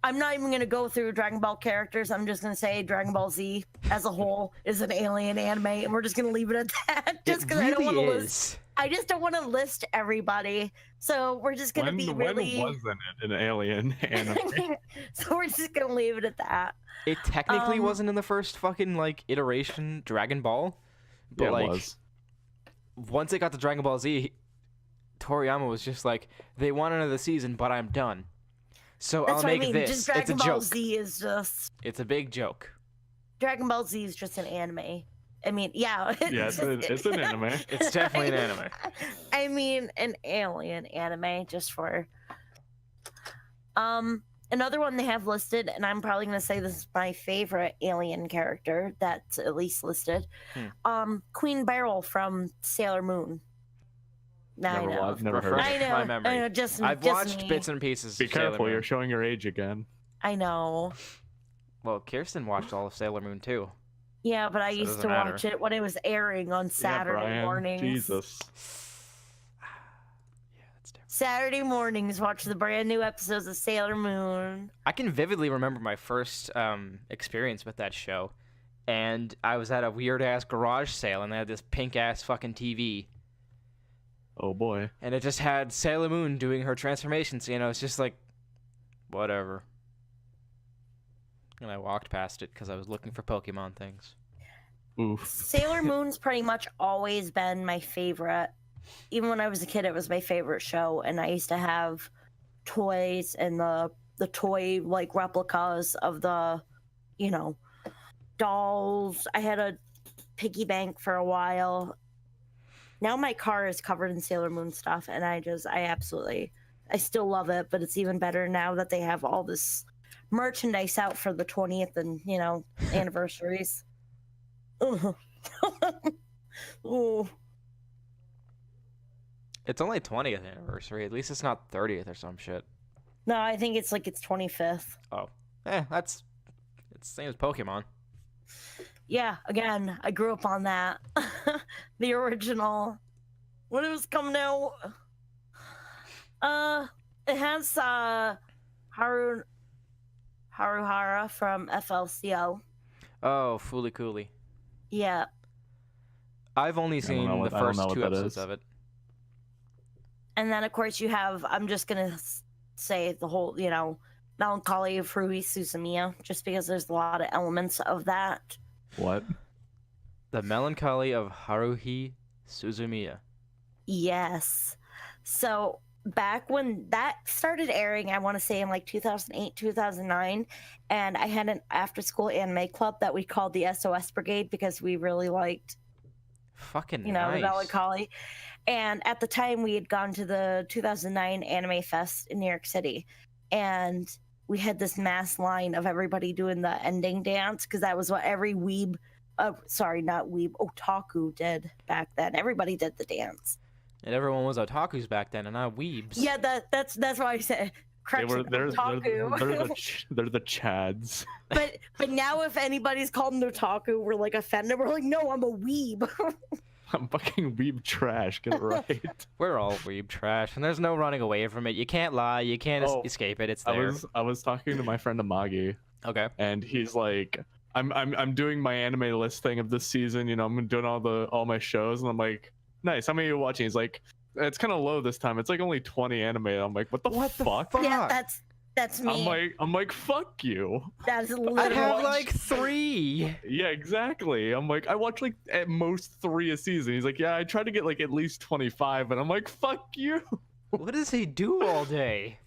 Speaker 3: I'm not even gonna go through Dragon Ball characters. I'm just gonna say Dragon Ball Z as a whole is an alien anime, and we're just gonna leave it at that. Just because I don't want to list. I just don't want to list everybody, so we're just gonna be really.
Speaker 2: When wasn't it an alien anime?
Speaker 3: So we're just gonna leave it at that.
Speaker 1: It technically wasn't in the first fucking like iteration Dragon Ball, but
Speaker 2: Yeah, it
Speaker 1: like
Speaker 2: was.
Speaker 1: once it got to Dragon Ball Z, Toriyama was just like, they want another season, but I'm done. So
Speaker 3: That's
Speaker 1: I'll
Speaker 3: what I
Speaker 1: make
Speaker 3: mean.
Speaker 1: this.
Speaker 3: Just
Speaker 1: It's a
Speaker 3: Dragon Ball
Speaker 1: joke.
Speaker 3: Z is just
Speaker 1: It's a big joke.
Speaker 3: Dragon Ball Z is just an anime. I mean, yeah.
Speaker 2: Yeah, it's an anime.
Speaker 1: It's definitely an anime.
Speaker 3: I mean, an alien anime, just for. Another one they have listed, and I'm probably gonna say this is my favorite alien character that's at least listed. Queen Beryl from Sailor Moon. Now I know.
Speaker 2: Never heard of
Speaker 1: Refresh
Speaker 2: it.
Speaker 3: I know.
Speaker 1: my memory.
Speaker 3: I know. Just
Speaker 1: I've
Speaker 3: just
Speaker 1: watched
Speaker 3: me.
Speaker 1: bits and pieces.
Speaker 2: Be
Speaker 1: of Sailor
Speaker 2: careful,
Speaker 1: Moon.
Speaker 2: you're showing your age again.
Speaker 3: I know.
Speaker 1: Well, Kirsten watched all of Sailor Moon too.
Speaker 3: Yeah, but I
Speaker 1: So it
Speaker 3: used
Speaker 1: doesn't
Speaker 3: to
Speaker 1: matter.
Speaker 3: watch it when it was airing on Saturday
Speaker 2: yeah, Brian.
Speaker 3: mornings.
Speaker 2: Jesus.
Speaker 1: Yeah, that's terrible.
Speaker 3: Saturday mornings, watch the brand new episodes of Sailor Moon.
Speaker 1: I can vividly remember my first experience with that show, and I was at a weird ass garage sale, and they had this pink ass fucking TV,
Speaker 2: Oh boy.
Speaker 1: and it just had Sailor Moon doing her transformation scene. I was just like, whatever. And I walked past it because I was looking for Pokemon things.
Speaker 2: Oof.
Speaker 3: Sailor Moon's pretty much always been my favorite. Even when I was a kid, it was my favorite show, and I used to have toys and the toy like replicas of the, dolls. I had a piggy bank for a while. Now my car is covered in Sailor Moon stuff, and I still love it, but it's even better now that they have all this merchandise out for the 20th and anniversaries. Ugh. Ooh.
Speaker 1: It's only 20th anniversary. At least it's not 30th or some shit.
Speaker 3: No, I think it's like its 25th.
Speaker 1: Oh, it's the same as Pokemon.
Speaker 3: Yeah, again, I grew up on that. the original when it was coming out. It has Haruhara from FLCL.
Speaker 1: Oh, Fooly Cooly.
Speaker 3: Yeah.
Speaker 1: I've only seen the
Speaker 2: I don't
Speaker 1: first
Speaker 2: know what
Speaker 1: 2
Speaker 2: that
Speaker 1: episodes
Speaker 2: is.
Speaker 1: of it.
Speaker 3: And then, of course, you have, I'm just going to say the whole, Melancholy of Haruhi Suzumiya, just because there's a lot of elements of that.
Speaker 2: What?
Speaker 1: The Melancholy of Haruhi Suzumiya.
Speaker 3: Yes. So, back when that started airing, I want to say in like 2008, 2009, and I had an after-school anime club that we called the SOS Brigade because we really liked,
Speaker 1: Fucking
Speaker 3: the
Speaker 1: nice.
Speaker 3: Melancholy. And at the time, we had gone to the 2009 Anime Fest in New York City, and we had this mass line of everybody doing the ending dance because that was what every weeb, not weeb, otaku did back then. Everybody did the dance.
Speaker 1: And everyone was otakus back then, and not weebs.
Speaker 3: Yeah, that's why I said correction, otaku.
Speaker 2: They're the Chads.
Speaker 3: but now if anybody's called an otaku, we're like offended. We're like, no, I'm a weeb.
Speaker 2: I'm fucking weeb trash. Get it right.
Speaker 1: We're all weeb trash, and there's no running away from it. You can't lie. You can't escape it. It's there.
Speaker 2: I was talking to my friend Amagi,
Speaker 1: Okay.
Speaker 2: and he's like, I'm doing my anime list thing of this season. I'm doing all my shows, and I'm like, nice. How many are you watching? He's like, it's kind of low this time. It's like only 20 anime. I'm like, what the fuck?
Speaker 3: Yeah, that's me.
Speaker 2: I'm like, fuck you.
Speaker 3: That's
Speaker 1: I
Speaker 3: literally
Speaker 1: have like 3.
Speaker 2: Yeah, exactly. I'm like, I watch like at most 3 a season. He's like, yeah, I try to get like at least 25, and I'm like, fuck you.
Speaker 1: What does he do all day?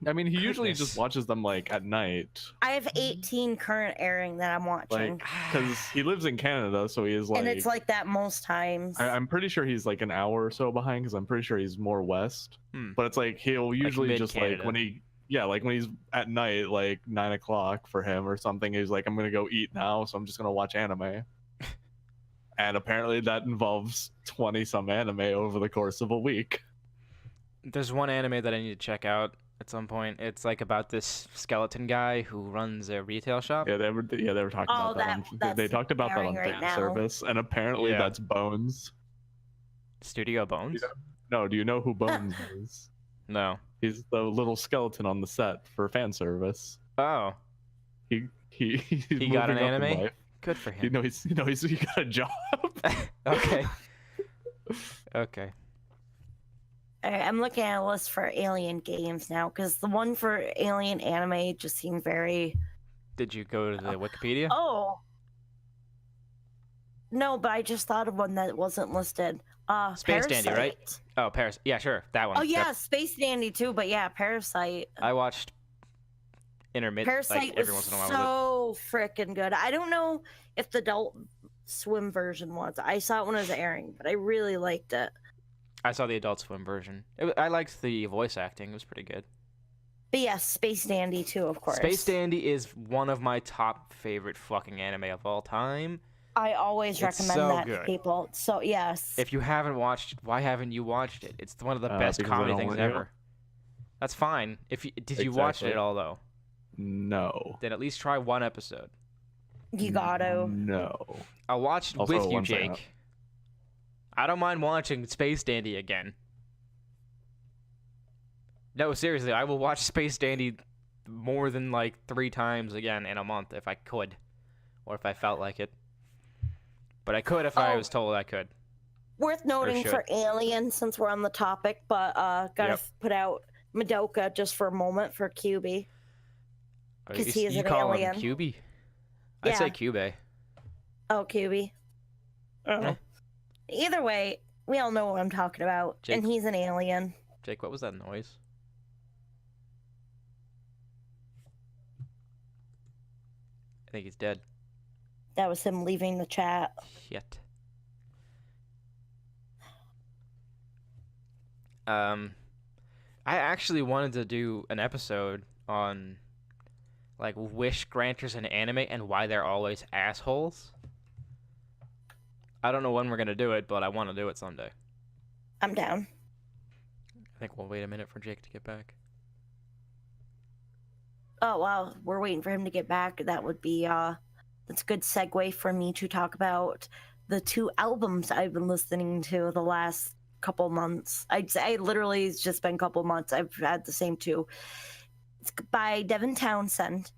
Speaker 2: I mean, he usually
Speaker 1: Goodness.
Speaker 2: just watches them like at night,
Speaker 3: I have 18 current airing that I'm watching.
Speaker 2: like, because he lives in Canada, so he is like.
Speaker 3: And it's like that most times.
Speaker 2: I'm pretty sure he's like an hour or so behind, because I'm pretty sure he's more west. But it's like he'll usually just like when he's at night, like 9 o'clock for him or something. He's like, I'm gonna go eat now, so I'm just gonna watch anime. And apparently that involves 20 some anime over the course of a week.
Speaker 1: There's one anime that I need to check out at some point. It's like about this skeleton guy who runs a retail shop.
Speaker 2: Yeah, they were talking about that. They talked about that on
Speaker 3: airing right
Speaker 2: fan
Speaker 3: now.
Speaker 2: service, and apparently
Speaker 1: Yeah.
Speaker 2: that's Bones.
Speaker 1: Studio Bones?
Speaker 2: No, do you know who Bones is?
Speaker 1: No.
Speaker 2: He's the little skeleton on the set for fan service.
Speaker 1: Oh,
Speaker 2: He's
Speaker 1: He got an
Speaker 2: moving up in
Speaker 1: anime?
Speaker 2: life.
Speaker 1: good for
Speaker 2: He
Speaker 1: him.
Speaker 2: he got a job.
Speaker 1: Okay. Okay.
Speaker 3: Alright, I'm looking at a list for Alien games now because the one for Alien anime just seemed very.
Speaker 1: Did you go to the Wikipedia?
Speaker 3: Oh. No, but I just thought of one that wasn't listed.
Speaker 1: Space Dandy, right?
Speaker 3: Parasite.
Speaker 1: Oh, Paris. Yeah, sure. That one.
Speaker 3: Oh yeah,
Speaker 1: Yep.
Speaker 3: Space Dandy too, but yeah, Parasite.
Speaker 1: I watched intermittent,
Speaker 3: Parasite
Speaker 1: like every
Speaker 3: was
Speaker 1: once in a while.
Speaker 3: so freaking good. I don't know if the Adult Swim version was. I saw it when it was airing, but I really liked it.
Speaker 1: I saw the Adult Swim version. I liked the voice acting. It was pretty good.
Speaker 3: But yes, Space Dandy too, of course.
Speaker 1: Space Dandy is one of my top favorite fucking anime of all time.
Speaker 3: I always
Speaker 1: It's
Speaker 3: recommend
Speaker 1: so
Speaker 3: that
Speaker 1: good.
Speaker 3: to people. So yes.
Speaker 1: If you haven't watched it, why haven't you watched it? It's one of the best
Speaker 2: Because I
Speaker 1: comedy
Speaker 2: don't
Speaker 1: things
Speaker 2: want to.
Speaker 1: ever. That's fine. Did you watch it
Speaker 2: Exactly.
Speaker 1: at all though?
Speaker 2: No.
Speaker 1: Then at least try one episode.
Speaker 3: You gotta.
Speaker 2: No.
Speaker 1: I watched
Speaker 2: Also,
Speaker 1: with you,
Speaker 2: one second.
Speaker 1: Jake. I don't mind watching Space Dandy again. No, seriously, I will watch Space Dandy more than like 3 times again in a month if I could, or if I felt like it. But I could if I
Speaker 3: Oh.
Speaker 1: was told I could.
Speaker 3: Worth noting
Speaker 1: should.
Speaker 3: for Alien, since we're on the topic, but gotta
Speaker 1: Yep.
Speaker 3: put out Madoka just for a moment for QB. 'Cause he is
Speaker 1: you
Speaker 3: an
Speaker 1: call
Speaker 3: alien.
Speaker 1: him QB? I say
Speaker 3: Yeah.
Speaker 1: Cube.
Speaker 3: Oh, QB.
Speaker 1: Yeah.
Speaker 3: Either way, we all know what I'm talking about,
Speaker 1: Jake.
Speaker 3: and he's an alien.
Speaker 1: Jake, what was that noise? I think he's dead.
Speaker 3: That was him leaving the chat.
Speaker 1: Shit. I actually wanted to do an episode on like wish granters in anime and why they're always assholes. I don't know when we're gonna do it, but I want to do it someday.
Speaker 3: I'm down.
Speaker 1: I think we'll wait a minute for Jake to get back.
Speaker 3: Oh wow, we're waiting for him to get back. That would be that's a good segue for me to talk about the 2 albums I've been listening to the last couple months. I'd say literally it's just been a couple months. I've had the same 2. It's by Devin Townsend.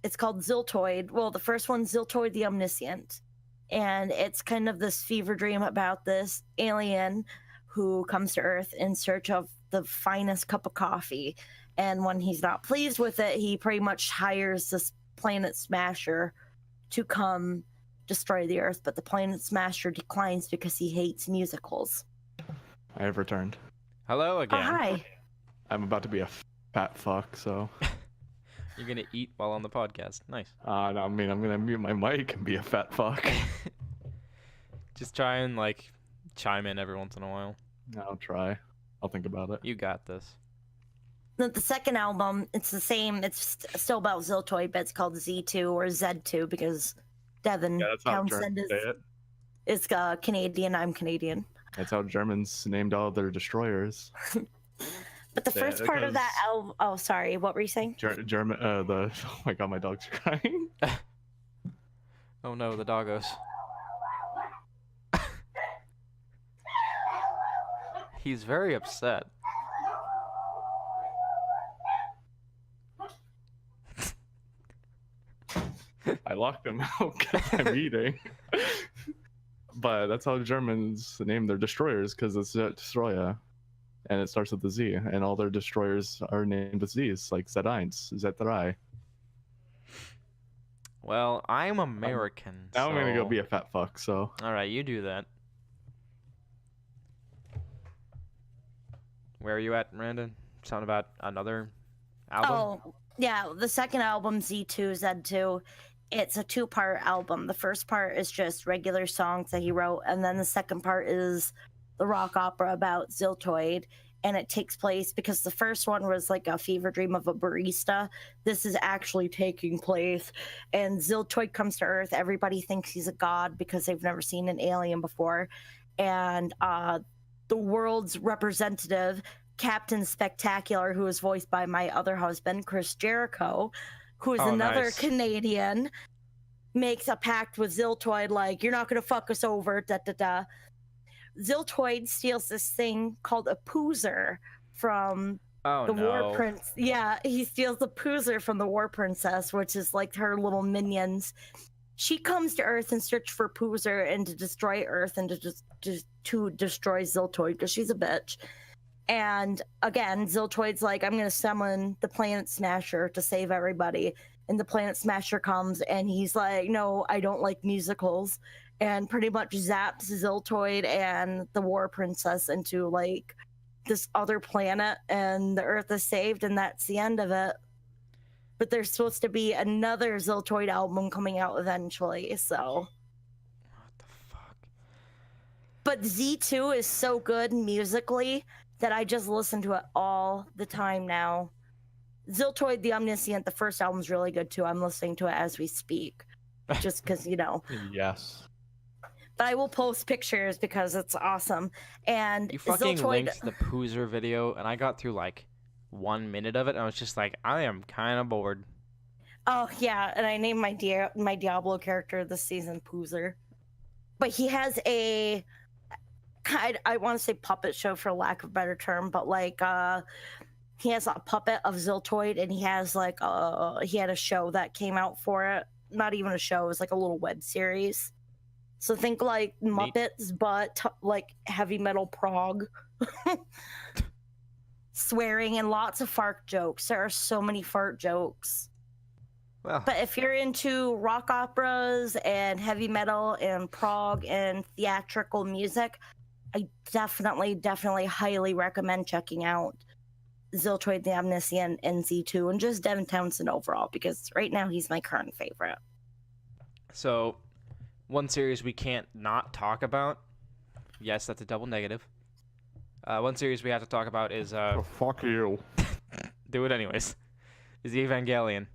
Speaker 3: It's called Ziltoid. Well, the first one's Ziltoid the Omniscient. And it's kind of this fever dream about this alien who comes to Earth in search of the finest cup of coffee. And when he's not pleased with it, he pretty much hires this planet smasher to come destroy the Earth. But the planet smasher declines because he hates musicals.
Speaker 2: I have returned.
Speaker 1: Hello
Speaker 3: Oh,
Speaker 1: again.
Speaker 3: hi.
Speaker 2: I'm about to be a fat fuck, so.
Speaker 1: You're gonna eat while on the podcast. Nice.
Speaker 2: No, I mean, I'm gonna mute my mic and be a fat fuck.
Speaker 1: Just try and like chime in every once in a while.
Speaker 2: I'll try. I'll think about it.
Speaker 1: You got this.
Speaker 3: The second album, it's the same. It's still about Ziltoid, but it's called Z2 or Z2 because Devin
Speaker 2: Yeah, that's how
Speaker 3: Townsend
Speaker 2: Germans say it.
Speaker 3: is Canadian. I'm Canadian.
Speaker 2: That's how Germans named all their destroyers.
Speaker 3: But the
Speaker 2: Yeah,
Speaker 3: first part of that
Speaker 2: because-
Speaker 3: album, oh, sorry, what were you saying?
Speaker 2: German, oh my god, my dog's crying.
Speaker 1: Oh no, the doggos. He's very upset.
Speaker 2: I locked him out because I'm eating. But that's how Germans name their destroyers, because it's Destroyer. And it starts with the Z, and all their destroyers are named with Z's, like Z1, Z3.
Speaker 1: Well, I'm American.
Speaker 2: Now I'm gonna go
Speaker 1: so-
Speaker 2: be a fat fuck, so.
Speaker 1: Alright, you do that. Where are you at, Miranda? Something about another album?
Speaker 3: Oh, yeah, the second album, Z2, Z2, it's a 2-part album. The first part is just regular songs that he wrote, and then the second part is the rock opera about Ziltoid. And it takes place because the first one was like a fever dream of a barista. This is actually taking place. And Ziltoid comes to Earth. Everybody thinks he's a god because they've never seen an alien before. And the world's representative, Captain Spectacular, who is voiced by my other husband, Chris Jericho, who is
Speaker 1: Oh,
Speaker 3: another
Speaker 1: nice.
Speaker 3: Canadian, makes a pact with Ziltoid, like, you're not going to fuck us over, da-da-da. Ziltoid steals this thing called a poozer from
Speaker 1: Oh
Speaker 3: the
Speaker 1: no.
Speaker 3: War Prince. Yeah, he steals the poozer from the War Princess, which is like her little minions. She comes to Earth in search for poozer and to destroy Earth and to destroy Ziltoid because she's a bitch. And again, Ziltoid's like, I'm going to summon the Planet Smasher to save everybody. And the Planet Smasher comes and he's like, no, I don't like musicals. And pretty much zaps Ziltoid and the War Princess into like this other planet, and the Earth is saved, and that's the end of it. But there's supposed to be another Ziltoid album coming out eventually, so.
Speaker 1: What the fuck?
Speaker 3: But Z2 is so good musically that I just listen to it all the time now. Ziltoid the Omniscient, the first album's really good too. I'm listening to it as we speak, just because, you know.
Speaker 2: Yes.
Speaker 3: But I will post pictures because it's awesome. And
Speaker 1: You fucking
Speaker 3: Ziltoid,
Speaker 1: linked the Poozer video, and I got through like 1 minute of it, and I was just like, I am kind of bored.
Speaker 3: oh yeah, and I named my Diablo character this season Poozer. But he has a, I want to say puppet show for lack of a better term, but like he has a puppet of Ziltoid, and he has like he had a show that came out for it. Not even a show, it was like a little web series. So think like Muppets, but like heavy metal prog. Swearing and lots of fart jokes. There are so many fart jokes.
Speaker 1: Well,
Speaker 3: But if you're into rock operas and heavy metal and prog and theatrical music, I definitely highly recommend checking out Ziltoid the Omniscient and Z2 and just Devin Townsend overall, because right now he's my current favorite.
Speaker 1: so one series we can't not talk about. Yes, that's a double negative. One series we have to talk about is
Speaker 2: Oh, fuck you.
Speaker 1: do it anyways. Is Evangelion.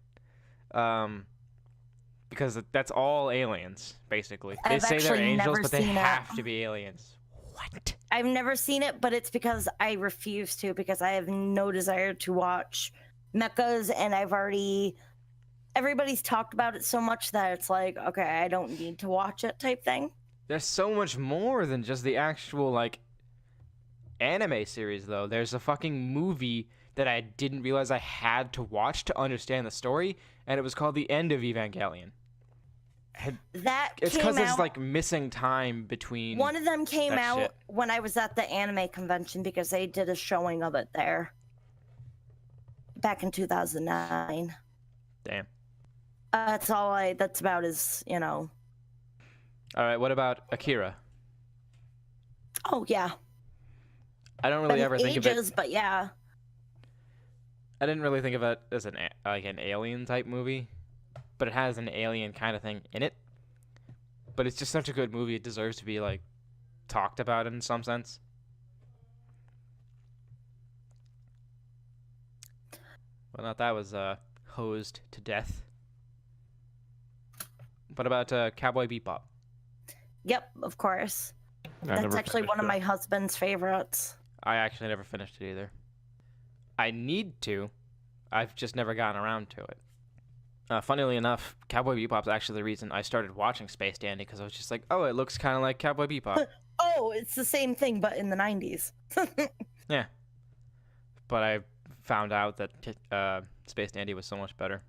Speaker 1: Because that's all aliens basically. They
Speaker 3: I've
Speaker 1: say they're
Speaker 3: actually
Speaker 1: angels,
Speaker 3: never
Speaker 1: but they
Speaker 3: seen it.
Speaker 1: have to be aliens. What?
Speaker 3: I've never seen it, but it's because I refuse to, because I have no desire to watch mechas, and I've already everybody's talked about it so much that it's like, okay, I don't need to watch it type thing.
Speaker 1: There's so much more than just the actual, like, anime series, though. There's a fucking movie that I didn't realize I had to watch to understand the story, and it was called The End of Evangelion.
Speaker 3: That
Speaker 1: It's
Speaker 3: came
Speaker 1: because
Speaker 3: out.
Speaker 1: there's, like, missing time between...
Speaker 3: One of them came
Speaker 1: that
Speaker 3: out
Speaker 1: shit.
Speaker 3: when I was at the anime convention because they did a showing of it there back in 2009.
Speaker 1: Damn.
Speaker 3: That's all I. That's about as you know.
Speaker 1: All right, what about Akira?
Speaker 3: Oh yeah,
Speaker 1: I don't really
Speaker 3: been
Speaker 1: ever think of it...
Speaker 3: ages, but yeah.
Speaker 1: I didn't really think of it as an alien type movie, but it has an alien kind of thing in it. But it's just such a good movie; it deserves to be like talked about in some sense. Well, not that was hosed to death. What about Cowboy Bebop?
Speaker 3: Yep, of course.
Speaker 2: I
Speaker 3: That's
Speaker 2: never
Speaker 3: actually one of
Speaker 2: finished
Speaker 3: my husband's favorites.
Speaker 1: I actually never finished it either. I need to. I've just never gotten around to it. Funnily enough, Cowboy Bebop's actually the reason I started watching Space Dandy, because I was just like, oh, it looks kind of like Cowboy Bebop.
Speaker 3: Oh, it's the same thing, but in the 90s.
Speaker 1: Yeah. But I found out that Space Dandy was so much better.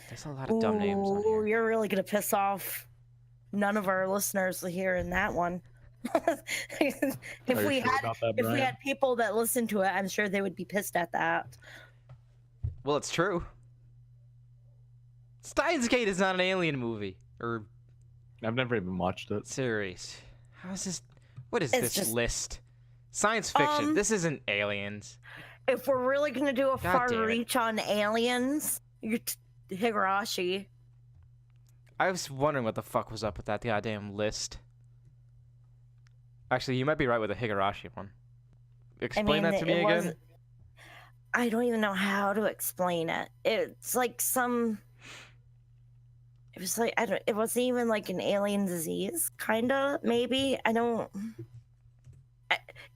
Speaker 1: There's a lot of dumb names on
Speaker 3: Ooh,
Speaker 1: here.
Speaker 3: you're really gonna piss off none of our listeners here in that one. if
Speaker 2: Are you
Speaker 3: we
Speaker 2: sure
Speaker 3: had
Speaker 2: about that,
Speaker 3: if we
Speaker 2: Brian?
Speaker 3: had people that listened to it, I'm sure they would be pissed at that.
Speaker 1: Well, it's true. Steins Gate is not an alien movie or
Speaker 2: I've never even watched it.
Speaker 1: series. How is this? What is
Speaker 3: It's
Speaker 1: this
Speaker 3: just-
Speaker 1: list? Science fiction. This isn't aliens.
Speaker 3: If we're really gonna do a
Speaker 1: God
Speaker 3: far
Speaker 1: damn it.
Speaker 3: reach on aliens, you're Higurashi.
Speaker 1: I was wondering what the fuck was up with that goddamn list. Actually, you might be right with the Higurashi one. Explain that to me again.
Speaker 3: I don't even know how to explain it. It's like some. It was like It wasn't even like an alien disease, kinda maybe. I don't.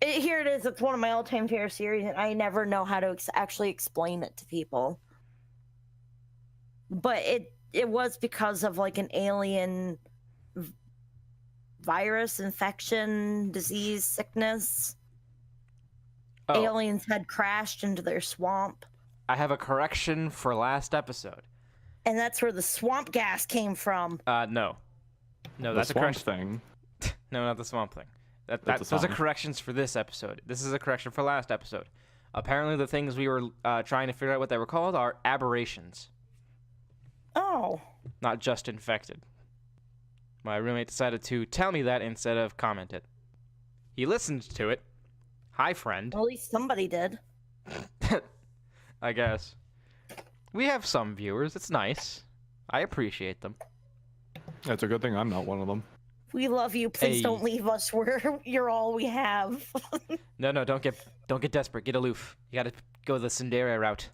Speaker 3: Here it is. It's one of my all-time favorite series, and I never know how to actually explain it to people. But it was because of like an alien virus, infection, disease, sickness.
Speaker 1: Oh,
Speaker 3: Aliens had crashed into their swamp,
Speaker 1: I have a correction for last episode.
Speaker 3: and that's where the swamp gas came from.
Speaker 1: No. No,
Speaker 2: The
Speaker 1: that's a
Speaker 2: swamp
Speaker 1: correction.
Speaker 2: thing.
Speaker 1: No, not the swamp thing.
Speaker 2: That's a
Speaker 1: Those are
Speaker 2: song.
Speaker 1: corrections for this episode. This is a correction for last episode. Apparently, the things we were trying to figure out what they were called are aberrations,
Speaker 3: Oh,
Speaker 1: not just infected. My roommate decided to tell me that instead of comment it. He listened to it. Hi, friend.
Speaker 3: well, at least somebody did.
Speaker 1: I guess. We have some viewers. It's nice. I appreciate them.
Speaker 2: It's a good thing I'm not one of them.
Speaker 3: We love you. Please
Speaker 1: Hey.
Speaker 3: don't leave us. You're all we have.
Speaker 1: No, don't get desperate. Get aloof. You gotta go the Tsundere route.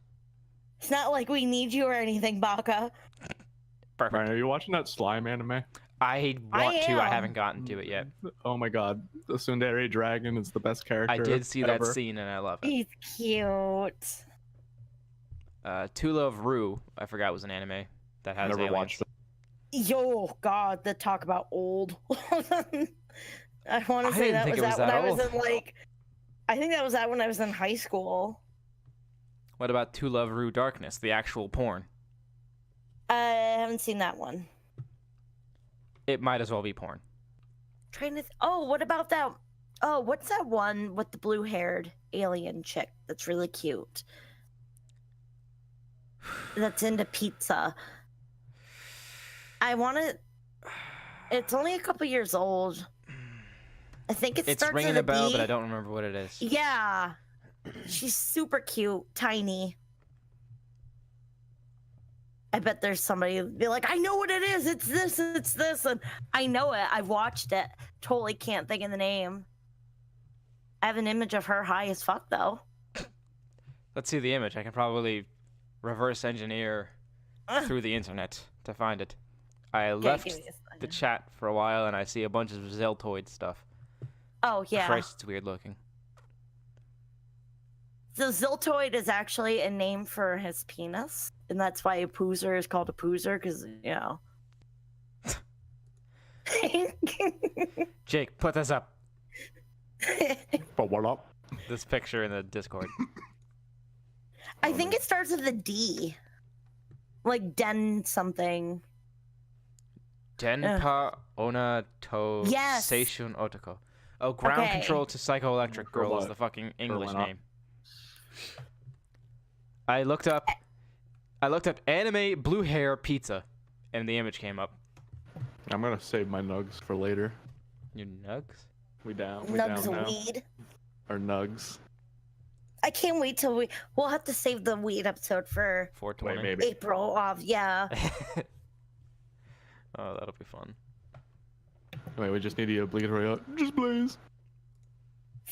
Speaker 3: It's not like we need you or anything, Baka.
Speaker 1: Perfect.
Speaker 2: Brian, are you watching that slime anime?
Speaker 1: I want to. I
Speaker 3: am.
Speaker 1: haven't gotten to it yet.
Speaker 2: Oh my god, the Tsundere dragon is the best character.
Speaker 1: I did see that
Speaker 2: ever.
Speaker 1: scene and I love it.
Speaker 3: He's cute.
Speaker 1: To Love Ru, I forgot was an anime that has
Speaker 2: Never
Speaker 1: aliens.
Speaker 2: watched it.
Speaker 3: Yo, God, the talk about old. I want
Speaker 1: I
Speaker 3: to say
Speaker 1: didn't
Speaker 3: that
Speaker 1: think
Speaker 3: was
Speaker 1: it was
Speaker 3: that when
Speaker 1: that
Speaker 3: I was
Speaker 1: old.
Speaker 3: in like. I think that was that when I was in high school.
Speaker 1: What about To Love Ru Darkness, the actual porn?
Speaker 3: I haven't seen that one.
Speaker 1: It might as well be porn.
Speaker 3: Trying to. Oh, what about that? Oh, what's that one with the blue-haired alien chick that's really cute? That's into pizza. I want to. It's only a couple years old. I think it
Speaker 1: It's
Speaker 3: starts
Speaker 1: ringing
Speaker 3: with
Speaker 1: a bell,
Speaker 3: B.
Speaker 1: but I don't remember what it is.
Speaker 3: Yeah, she's super cute, tiny. I bet there's somebody be like, I know what it is. It's this, and I know it. I've watched it. Totally can't think of the name. I have an image of her high as fuck though.
Speaker 1: Let's see the image. I can probably reverse engineer through the internet to find it. I left
Speaker 3: give me a
Speaker 1: the
Speaker 3: second.
Speaker 1: chat for a while and I see a bunch of Zeltoid stuff.
Speaker 3: Oh yeah,
Speaker 1: Christ, it's weird looking.
Speaker 3: So Ziltoid is actually a name for his penis, and that's why a poozer is called a poozer, because, you know.
Speaker 1: Jake, put this up.
Speaker 2: But what up?
Speaker 1: This picture in the Discord.
Speaker 3: I think it starts with a D. Like Den something.
Speaker 1: Denpa Ona to
Speaker 3: Yes.
Speaker 1: Seishun Otoko. Oh, ground
Speaker 3: Okay.
Speaker 1: control to psychoelectric girl is
Speaker 2: what?
Speaker 1: the fucking English
Speaker 2: what?
Speaker 1: name. I looked up anime blue hair pizza, and the image came up.
Speaker 2: I'm gonna save my nugs for later.
Speaker 1: Your nugs?
Speaker 2: We down
Speaker 3: Nugs
Speaker 2: now.
Speaker 3: of weed.
Speaker 2: Or nugs.
Speaker 3: I can't wait till we'll have to save the weed episode for
Speaker 1: 420.
Speaker 2: Wait, maybe.
Speaker 3: April off. Yeah.
Speaker 1: Oh, that'll be fun.
Speaker 2: Wait, we just need the obligatory. Just blaze.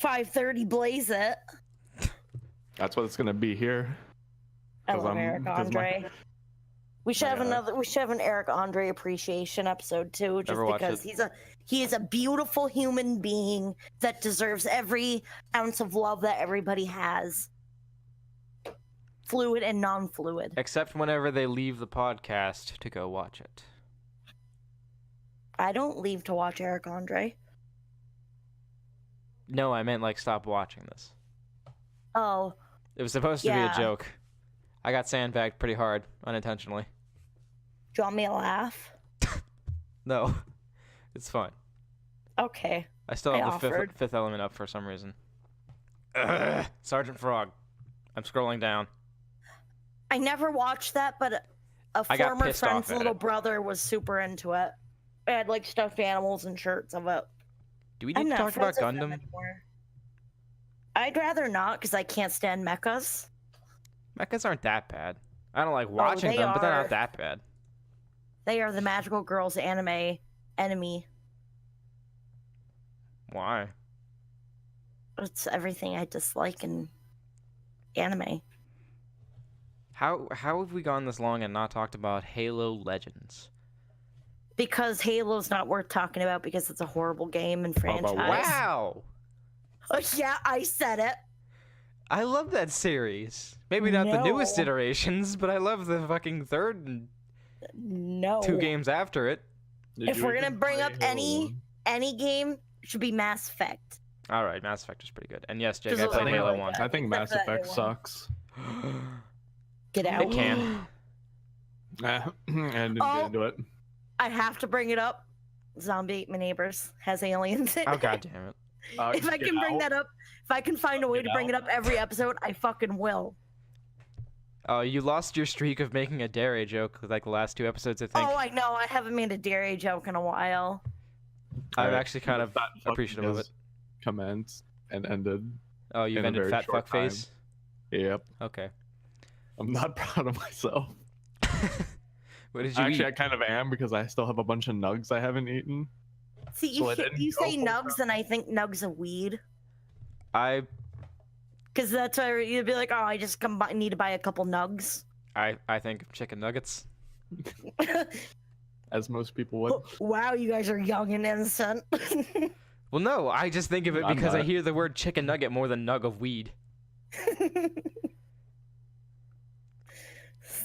Speaker 3: 5:30 blaze it.
Speaker 2: That's what it's gonna be here.
Speaker 3: I
Speaker 2: 'Cause
Speaker 3: love
Speaker 2: I'm-
Speaker 3: Eric
Speaker 2: 'cause my-
Speaker 3: Andre. We should have
Speaker 2: God.
Speaker 3: we should have an Eric Andre appreciation episode too, just
Speaker 1: Never watched
Speaker 3: because
Speaker 1: it.
Speaker 3: he is a beautiful human being that deserves every ounce of love that everybody has. Fluid and non-fluid.
Speaker 1: Except whenever they leave the podcast to go watch it.
Speaker 3: I don't leave to watch Eric Andre.
Speaker 1: No, I meant like stop watching this.
Speaker 3: Oh,
Speaker 1: It was supposed to be
Speaker 3: Yeah.
Speaker 1: a joke. I got sandbagged pretty hard, unintentionally.
Speaker 3: do you want me to laugh?
Speaker 1: No, it's fine.
Speaker 3: Okay.
Speaker 1: I still
Speaker 3: I
Speaker 1: have the
Speaker 3: offered.
Speaker 1: fifth element up for some reason. Ugh, Sergeant Frog. I'm scrolling down.
Speaker 3: I never watched that, but a
Speaker 1: I got
Speaker 3: former
Speaker 1: pissed off
Speaker 3: friend's
Speaker 1: at
Speaker 3: little
Speaker 1: it.
Speaker 3: brother was super into it. I had like stuffed animals and shirts of it.
Speaker 1: Do we
Speaker 3: I'm
Speaker 1: need to
Speaker 3: not
Speaker 1: talk about
Speaker 3: friends with them
Speaker 1: Gundam?
Speaker 3: anymore. I'd rather not, because I can't stand mechas.
Speaker 1: Mechas aren't that bad. I don't like watching
Speaker 3: they
Speaker 1: them, but they're
Speaker 3: are.
Speaker 1: not that bad.
Speaker 3: They are the magical girls anime enemy.
Speaker 1: Why?
Speaker 3: It's everything I dislike in anime.
Speaker 1: How have we gone this long and not talked about Halo Legends?
Speaker 3: Because Halo's not worth talking about because it's a horrible game and
Speaker 2: about
Speaker 3: franchise.
Speaker 2: what?
Speaker 1: Wow!
Speaker 3: Oh, yeah, I said it.
Speaker 1: I love that series. Maybe not the newest
Speaker 3: No.
Speaker 1: iterations, but I love the fucking third and
Speaker 3: No.
Speaker 1: 2 games after it.
Speaker 2: Did
Speaker 3: If
Speaker 2: you
Speaker 3: we're gonna
Speaker 2: even
Speaker 3: bring
Speaker 2: play
Speaker 3: up
Speaker 2: Halo
Speaker 3: any game, it should be Mass Effect.
Speaker 1: All right, Mass Effect is pretty good. And yes, Jake,
Speaker 3: 'Cause
Speaker 1: I
Speaker 3: those
Speaker 1: played
Speaker 3: are
Speaker 1: Halo
Speaker 3: really
Speaker 1: 1.
Speaker 3: good.
Speaker 2: I think Mass
Speaker 3: Except for that
Speaker 2: Effect
Speaker 3: new one.
Speaker 2: sucks.
Speaker 3: Get out.
Speaker 1: It can.
Speaker 2: and didn't
Speaker 3: Oh.
Speaker 2: get into it.
Speaker 3: I have to bring it up. Zombie Ate My Neighbors has aliens in
Speaker 1: Oh
Speaker 3: it.
Speaker 1: god damn it.
Speaker 3: If I can bring that up, if I can find a way to
Speaker 2: Get
Speaker 3: bring it
Speaker 2: out.
Speaker 3: up every episode, I fucking will.
Speaker 1: Oh, you lost your streak of making a dairy joke like the last 2 episodes, I think.
Speaker 3: Oh, I know. I haven't made a dairy joke in a while.
Speaker 1: I'm
Speaker 2: Alright,
Speaker 1: actually kind of
Speaker 2: that fuck
Speaker 1: appreciative of
Speaker 2: has
Speaker 1: it.
Speaker 2: Commenced and ended.
Speaker 1: Oh, you've
Speaker 2: in a
Speaker 1: ended
Speaker 2: very
Speaker 1: fat
Speaker 2: short
Speaker 1: fuck face?
Speaker 2: Yep.
Speaker 1: Okay.
Speaker 2: I'm not proud of myself.
Speaker 1: What did you
Speaker 2: Actually,
Speaker 1: eat?
Speaker 2: I kind of am because I still have a bunch of nugs I haven't eaten.
Speaker 3: See,
Speaker 2: So
Speaker 3: you,
Speaker 2: I didn't
Speaker 3: you
Speaker 2: go
Speaker 3: say
Speaker 2: for
Speaker 3: nugs, and I think nugs of weed.
Speaker 1: I
Speaker 3: Because that's why you'd be like, oh, I just need to buy a couple nugs.
Speaker 1: think chicken nuggets.
Speaker 2: As most people would.
Speaker 3: Wow, you guys are young and innocent.
Speaker 1: Well, no, I just think of it
Speaker 2: I'm
Speaker 1: because I
Speaker 2: not.
Speaker 1: hear the word chicken nugget more than nug of weed.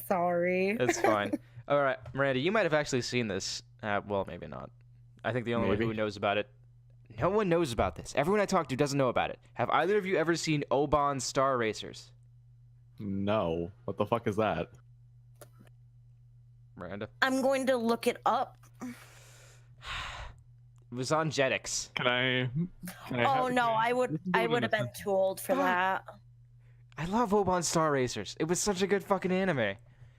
Speaker 3: Sorry.
Speaker 1: It's fine. All right, Miranda, you might have actually seen this. Well, maybe not. I think the only one
Speaker 2: Maybe.
Speaker 1: who knows about it. No one knows about this. Everyone I talk to doesn't know about it. Have either of you ever seen Oban Star Racers?
Speaker 2: No. What the fuck is that?
Speaker 1: Miranda?
Speaker 3: I'm going to look it up.
Speaker 1: It was on Jetix.
Speaker 2: Can I
Speaker 3: Oh
Speaker 2: have-
Speaker 3: no, I would
Speaker 2: we can do it in
Speaker 3: have
Speaker 2: a
Speaker 3: been too old for that.
Speaker 1: I love Oban Star Racers. It was such a good fucking anime.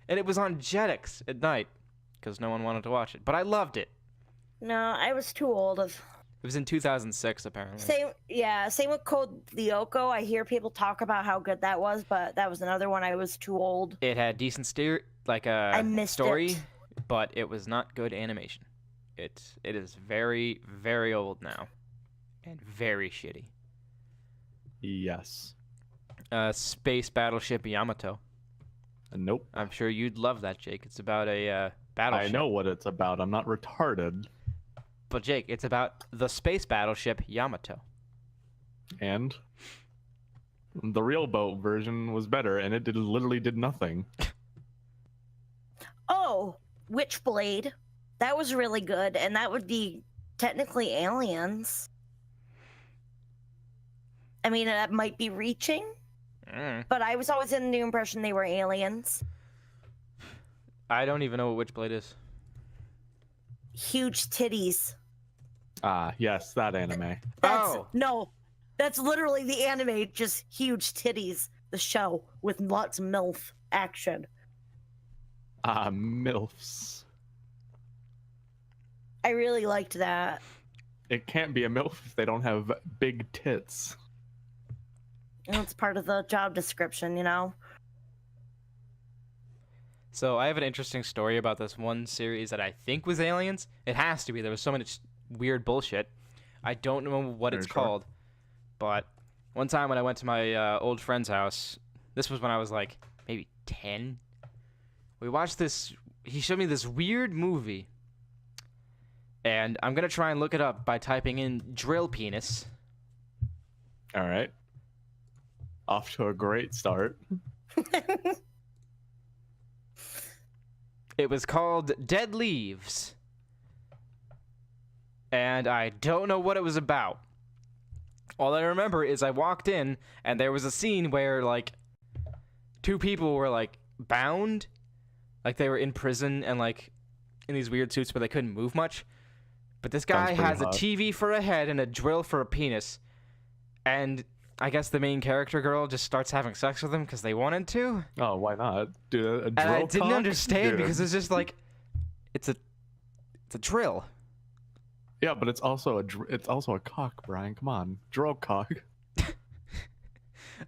Speaker 1: And it was on Jetix at night because no one wanted to watch it. But I loved it.
Speaker 3: No, I was too old.
Speaker 1: It was in 2006, apparently.
Speaker 3: Same with Code Lyoko. I hear people talk about how good that was, but that was another one I was too old.
Speaker 1: It had decent
Speaker 3: I missed
Speaker 1: story,
Speaker 3: it.
Speaker 1: but it was not good animation. It is very, very old now. And very shitty.
Speaker 2: Yes.
Speaker 1: Space Battleship Yamato.
Speaker 2: Nope.
Speaker 1: I'm sure you'd love that, Jake. It's about a battleship.
Speaker 2: I know what it's about. I'm not retarded.
Speaker 1: But Jake, it's about the space battleship Yamato.
Speaker 2: And The real boat version was better, and it literally did nothing.
Speaker 3: Oh, Witchblade. That was really good, and that would be technically aliens. I mean, that might be reaching, but I was always in the impression they were aliens.
Speaker 1: I don't even know what Witchblade is.
Speaker 3: Huge titties.
Speaker 2: Ah, yes, that anime.
Speaker 3: No, that's literally the anime, just huge titties. The show with lots of MILF action.
Speaker 2: Ah, MILFs.
Speaker 3: I really liked that.
Speaker 2: It can't be a MILF if they don't have big tits.
Speaker 3: It's part of the job description, you know?
Speaker 1: So I have an interesting story about this one series that I think was aliens. It has to be. There was so much weird bullshit. I don't know what it's called. But one time when I went to my old friend's house, this was when I was like maybe 10. We watched this. He showed me this weird movie. And I'm going to try and look it up by typing in drill penis.
Speaker 2: All right. Off to a great start.
Speaker 1: It was called Dead Leaves. And I don't know what it was about. All I remember is I walked in and there was a scene where like two people were like bound, like they were in prison and like in these weird suits where they couldn't move much. But this guy has a TV for a head and a drill for a penis. And I guess the main character girl just starts having sex with him because they wanted to.
Speaker 2: Oh, why not? Dude, a drill
Speaker 1: And I didn't
Speaker 2: cock?
Speaker 1: understand
Speaker 2: Dude.
Speaker 1: because it's just like it's a drill.
Speaker 2: Yeah, but it's also a cock, Brian. Come on, drill cock.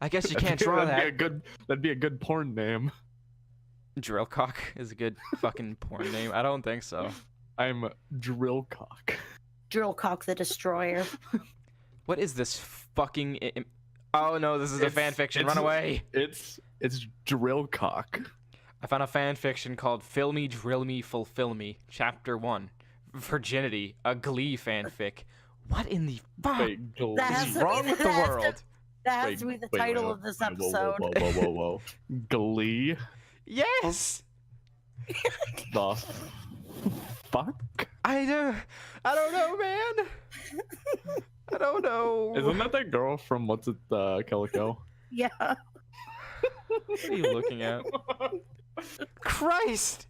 Speaker 1: I guess you can't draw that.
Speaker 2: That'd be a good porn name.
Speaker 1: Drill cock is a good fucking porn name. I don't think so.
Speaker 2: I'm drill cock.
Speaker 3: Drillcock the Destroyer.
Speaker 1: What is this fucking? Oh no, this is a fan fiction. Run away!
Speaker 2: It's drill cock.
Speaker 1: I found a fan fiction called "Fill Me, Drill Me, Fulfill Me," Chapter 1, Virginity, a Glee fanfic. What in the fuck
Speaker 2: Wait, Glee.
Speaker 1: is wrong with the world?
Speaker 3: That has to be the title of this episode.
Speaker 2: Whoa. Glee?
Speaker 1: Yes.
Speaker 2: The fuck?
Speaker 1: I don't know, man. I don't know.
Speaker 2: Isn't that girl from What's It, Calico?
Speaker 3: Yeah.
Speaker 1: What are you looking at? Christ!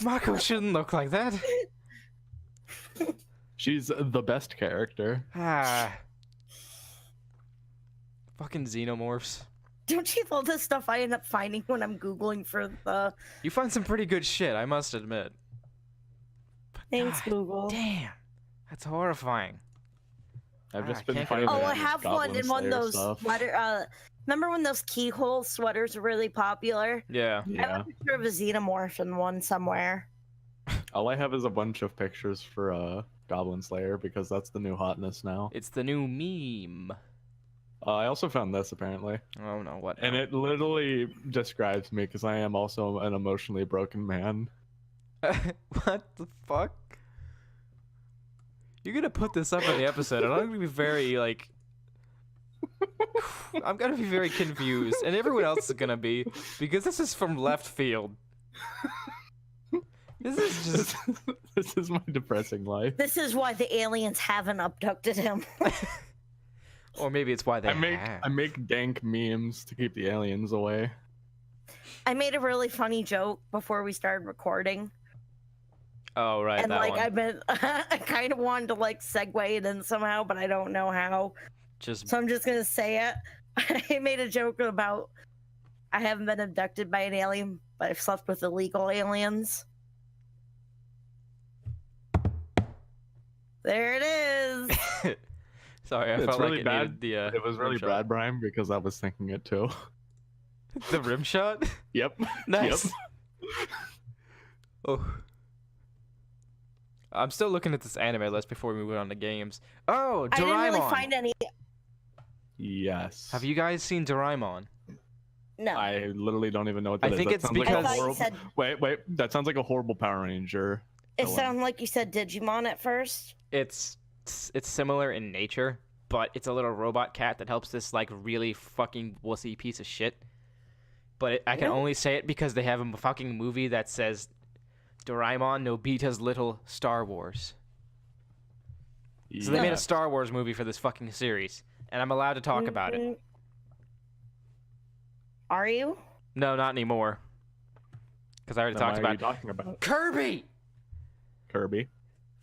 Speaker 1: Mako shouldn't look like that.
Speaker 2: She's the best character.
Speaker 1: Ah. Fucking xenomorphs.
Speaker 3: Don't you love the stuff I end up finding when I'm Googling for the...
Speaker 1: You find some pretty good shit, I must admit. But
Speaker 3: Thanks,
Speaker 1: God
Speaker 3: Google.
Speaker 1: damn. That's horrifying.
Speaker 2: I've just
Speaker 1: I
Speaker 2: been
Speaker 1: can't
Speaker 2: finding.
Speaker 3: Oh,
Speaker 1: get
Speaker 3: I have one in one of those sweater... remember when those keyhole sweaters were really popular?
Speaker 1: Yeah.
Speaker 3: I have
Speaker 2: Yeah.
Speaker 3: a picture of a xenomorph in one somewhere.
Speaker 2: All I have is a bunch of pictures for Goblin Slayer because that's the new hotness now.
Speaker 1: It's the new meme.
Speaker 2: I also found this apparently,
Speaker 1: Oh no, what?
Speaker 2: and
Speaker 1: now?
Speaker 2: it literally describes me because I am also an emotionally broken man.
Speaker 1: What the fuck? You're gonna put this up in the episode, and I'm gonna be very like. I'm gonna be very confused, and everyone else is gonna be, because this is from left field. This is just.
Speaker 2: This is my depressing life.
Speaker 3: This is why the aliens haven't abducted him.
Speaker 1: Or maybe it's why they
Speaker 2: I make dank memes to keep the aliens away.
Speaker 3: I made a really funny joke before we started recording.
Speaker 1: Oh right,
Speaker 3: And
Speaker 1: that
Speaker 3: like
Speaker 1: one.
Speaker 3: I kind of wanted to like segue it in somehow, but I don't know how.
Speaker 1: Just
Speaker 3: So I'm just gonna say it. I made a joke about I haven't been abducted by an alien, but I've slept with illegal aliens. There it is.
Speaker 1: sorry, I
Speaker 2: It's
Speaker 1: felt
Speaker 2: really
Speaker 1: like it
Speaker 2: bad.
Speaker 1: needed the.
Speaker 2: It was really
Speaker 1: rim shot.
Speaker 2: bad, Brian, because I was thinking it too.
Speaker 1: The rim shot.
Speaker 2: Yep.
Speaker 1: Nice.
Speaker 2: Yep.
Speaker 1: Oh. I'm still looking at this anime list before we move on to games. Oh,
Speaker 3: I didn't really
Speaker 1: Doraemon.
Speaker 3: find any.
Speaker 2: Yes.
Speaker 1: Have you guys seen Doraemon?
Speaker 3: No.
Speaker 2: I literally don't even know what that
Speaker 1: I
Speaker 2: is.
Speaker 1: think
Speaker 2: That
Speaker 1: it's
Speaker 2: sounds like
Speaker 1: because-
Speaker 2: a
Speaker 3: I thought you
Speaker 2: horrible...
Speaker 3: said
Speaker 2: Wait. That sounds like a horrible Power Ranger.
Speaker 3: it
Speaker 2: villain.
Speaker 3: sounded like you said Digimon at first.
Speaker 1: It's similar in nature, but it's a little robot cat that helps this like really fucking wussy piece of shit. But I can only say it because they have a fucking movie that says Doraemon Nobita's Little Star Wars. So they made a Star Wars movie for this fucking series, and I'm allowed to talk about it.
Speaker 3: Are you?
Speaker 1: No, not anymore. Because I already talked about
Speaker 2: it. What are you talking about?
Speaker 1: Kirby!
Speaker 2: Kirby.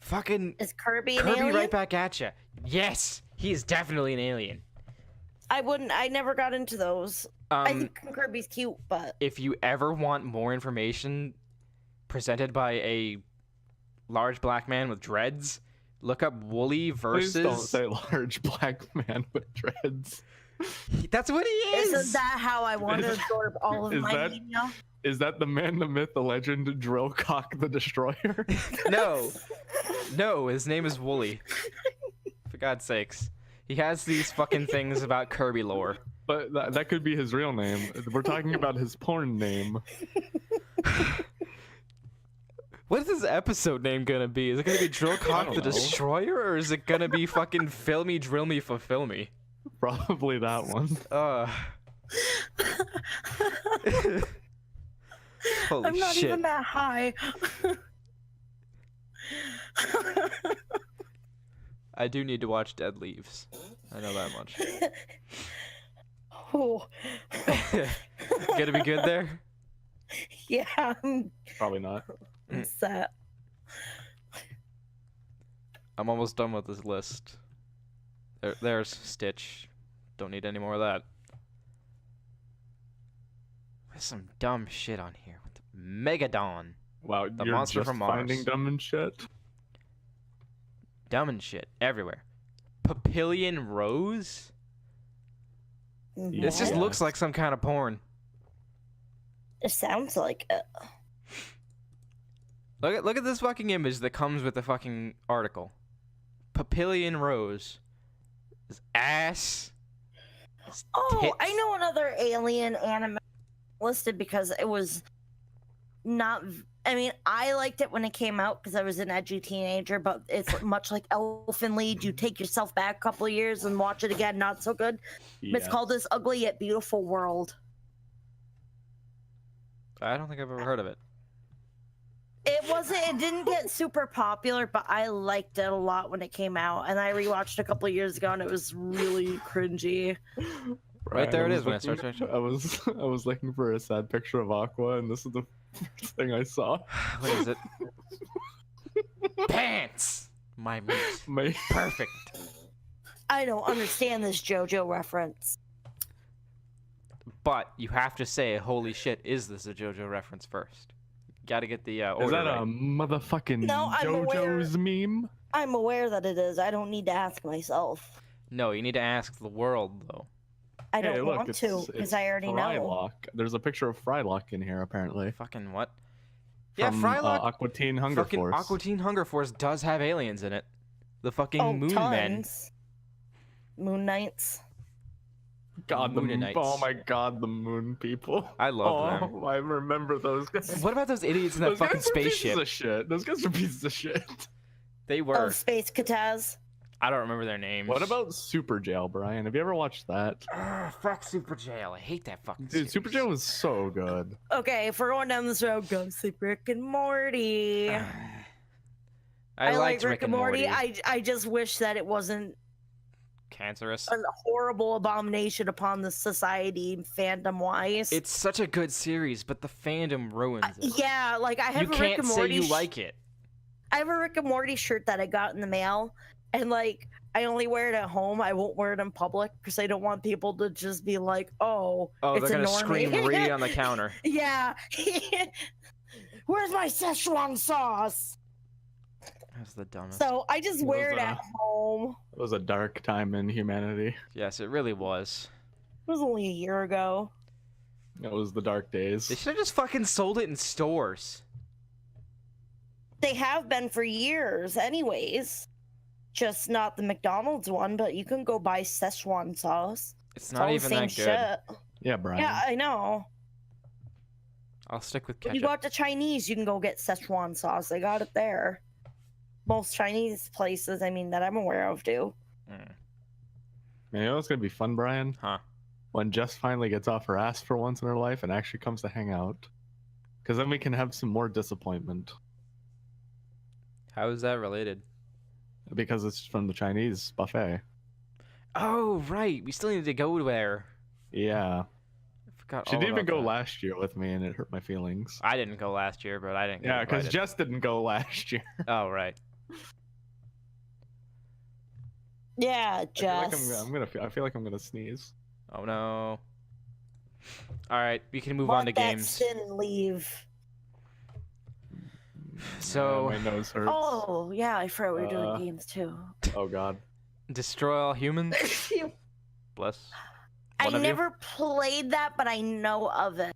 Speaker 1: Fucking
Speaker 3: Is Kirby an
Speaker 1: Kirby
Speaker 3: alien?
Speaker 1: right back at you. Yes, he is definitely an alien.
Speaker 3: I never got into those. I think Kirby's cute, but
Speaker 1: if you ever want more information presented by a large black man with dreads, look up Wooly versus...
Speaker 2: Please don't say large black man with dreads.
Speaker 1: That's what he is!
Speaker 3: Isn't that how I want to absorb all of my media?
Speaker 2: Is that the man, the myth, the legend, Drillcock the Destroyer?
Speaker 1: No, his name is Wooly. For God's sakes. He has these fucking things about Kirby lore.
Speaker 2: But that could be his real name. We're talking about his porn name.
Speaker 1: What is this episode name gonna be? Is it gonna be Drillcock the Destroyer, or is it gonna be fucking Fill Me, Drill Me, Fulfill Me?
Speaker 2: Probably that one.
Speaker 1: Holy
Speaker 3: I'm not
Speaker 1: shit.
Speaker 3: even that high.
Speaker 1: I do need to watch Dead Leaves. I know that much.
Speaker 3: Oh.
Speaker 1: Gonna be good there?
Speaker 3: Yeah, I'm
Speaker 2: Probably not.
Speaker 3: set.
Speaker 1: I'm almost done with this list. There's Stitch. Don't need any more of that. There's some dumb shit on here. Megadon.
Speaker 2: Wow,
Speaker 1: The
Speaker 2: you're
Speaker 1: monster
Speaker 2: just
Speaker 1: from Mars.
Speaker 2: finding dumb and shit.
Speaker 1: Dumb and shit everywhere. Papillion Rose? This just
Speaker 2: Yeah.
Speaker 1: looks like some kind of porn.
Speaker 3: It sounds like it.
Speaker 1: Look at this fucking image that comes with the fucking article. Papillion Rose. His ass. His
Speaker 3: Oh,
Speaker 1: tits.
Speaker 3: I know another alien anime listed because it was not. I mean, I liked it when it came out because I was an edgy teenager, but it's much like Elfen Lied. You take yourself back a couple of years and watch it again, not so good.
Speaker 2: Yeah.
Speaker 3: It's called This Ugly Yet Beautiful World.
Speaker 1: I don't think I've ever heard of it.
Speaker 3: It didn't get super popular, but I liked it a lot when it came out. And I rewatched it a couple of years ago and it was really cringy.
Speaker 1: Right there it is when I
Speaker 2: looking-
Speaker 1: start searching.
Speaker 2: I was looking for a sad picture of Aqua, and this is the first thing I saw.
Speaker 1: What is it? Pants! My meat. Perfect.
Speaker 3: I don't understand this JoJo reference.
Speaker 1: But you have to say, holy shit, is this a JoJo reference first? Gotta get the order
Speaker 2: Is that
Speaker 1: right.
Speaker 2: a motherfucking
Speaker 3: No, I'm
Speaker 2: JoJo's meme?
Speaker 3: I'm aware that it is. I don't need to ask myself.
Speaker 1: No, you need to ask the world, though.
Speaker 3: I don't
Speaker 2: Hey, look,
Speaker 3: want to
Speaker 2: it's
Speaker 3: because I already know.
Speaker 2: Frylock. There's a picture of Frylock in here, apparently.
Speaker 1: Fucking what? Yeah,
Speaker 2: From,
Speaker 1: Frylock.
Speaker 2: Aqua Teen Hunger
Speaker 1: fucking
Speaker 2: Force.
Speaker 1: Aqua Teen Hunger Force does have aliens in it. The fucking
Speaker 3: Oh,
Speaker 1: Moon Men.
Speaker 3: tons. Moon Knights.
Speaker 2: God, the
Speaker 1: Mooninites.
Speaker 2: oh my God, the Moon people.
Speaker 1: I love them.
Speaker 2: I remember those guys.
Speaker 1: What about those idiots in that
Speaker 2: Those
Speaker 1: fucking
Speaker 2: guys were pieces
Speaker 1: spaceship?
Speaker 2: of shit. Those guys are pieces of shit.
Speaker 1: They
Speaker 3: Oh,
Speaker 1: were.
Speaker 3: Space Kataz.
Speaker 1: I don't remember their names.
Speaker 2: What about Super Jail, Brian? Have you ever watched that?
Speaker 1: Fuck Super Jail. I hate that fucking
Speaker 2: Dude, Super
Speaker 1: series.
Speaker 2: Jail was so good.
Speaker 3: Okay, if we're going down this road, go see Rick and Morty.
Speaker 1: I liked
Speaker 3: like
Speaker 1: Rick and Morty.
Speaker 3: I just wish that it wasn't
Speaker 1: Cancerous.
Speaker 3: a horrible abomination upon the society fandom wise.
Speaker 1: It's such a good series, but the fandom ruins it.
Speaker 3: Yeah, like I have
Speaker 1: You
Speaker 3: a Rick
Speaker 1: can't
Speaker 3: and
Speaker 1: say
Speaker 3: Morty.
Speaker 1: you like it.
Speaker 3: I have a Rick and Morty shirt that I got in the mail, and like I only wear it at home. I won't wear it in public because I don't want people to just be like, "Oh,
Speaker 1: Oh,
Speaker 3: it's
Speaker 1: they're
Speaker 3: a
Speaker 1: gonna
Speaker 3: normie."
Speaker 1: scream "Read" on the counter.
Speaker 3: Yeah. Where's my Szechuan sauce?
Speaker 1: That's the dumbest.
Speaker 3: So I just
Speaker 2: It
Speaker 3: wear
Speaker 2: was,
Speaker 3: it at home.
Speaker 2: It was a dark time in humanity.
Speaker 1: Yes, it really was.
Speaker 3: It was only a year ago.
Speaker 2: It was the dark days.
Speaker 1: They should have just fucking sold it in stores.
Speaker 3: They have been for years, anyways. Just not the McDonald's one, but you can go buy Szechuan sauce.
Speaker 1: It's
Speaker 3: It's
Speaker 1: not
Speaker 3: all the
Speaker 1: even
Speaker 3: same
Speaker 1: that good.
Speaker 3: shit.
Speaker 2: Yeah, Brian.
Speaker 3: Yeah, I know.
Speaker 1: I'll stick with
Speaker 3: When you
Speaker 1: ketchup.
Speaker 3: go out to Chinese, you can go get Szechuan sauce. They got it there. Most Chinese places, I mean, that I'm aware of, do.
Speaker 1: Mm.
Speaker 2: You know what's gonna be fun, Brian?
Speaker 1: Huh?
Speaker 2: When Jess finally gets off her ass for once in her life and actually comes to hang out. Because then we can have some more disappointment.
Speaker 1: How is that related?
Speaker 2: Because it's from the Chinese buffet.
Speaker 1: Oh, right. We still need to go there.
Speaker 2: Yeah.
Speaker 1: I forgot
Speaker 2: She
Speaker 1: all
Speaker 2: didn't even
Speaker 1: about
Speaker 2: go
Speaker 1: that.
Speaker 2: last year with me and it hurt my feelings.
Speaker 1: I didn't go last year, but I didn't get
Speaker 2: Yeah, because
Speaker 1: invited.
Speaker 2: Jess didn't go last year.
Speaker 1: Oh, right.
Speaker 3: Yeah,
Speaker 2: I
Speaker 3: Jess.
Speaker 2: feel like I'm gonna sneeze.
Speaker 1: Oh, no. All right, we can move
Speaker 3: Let
Speaker 1: on to
Speaker 3: that
Speaker 1: games.
Speaker 3: sin leave.
Speaker 1: So,
Speaker 2: my nose hurts.
Speaker 3: Oh, yeah, I forgot we were doing
Speaker 2: Uh,
Speaker 3: games too.
Speaker 2: Oh god.
Speaker 1: destroy all humans? Bless.
Speaker 3: I
Speaker 1: One of you?
Speaker 3: never played that, but I know of it.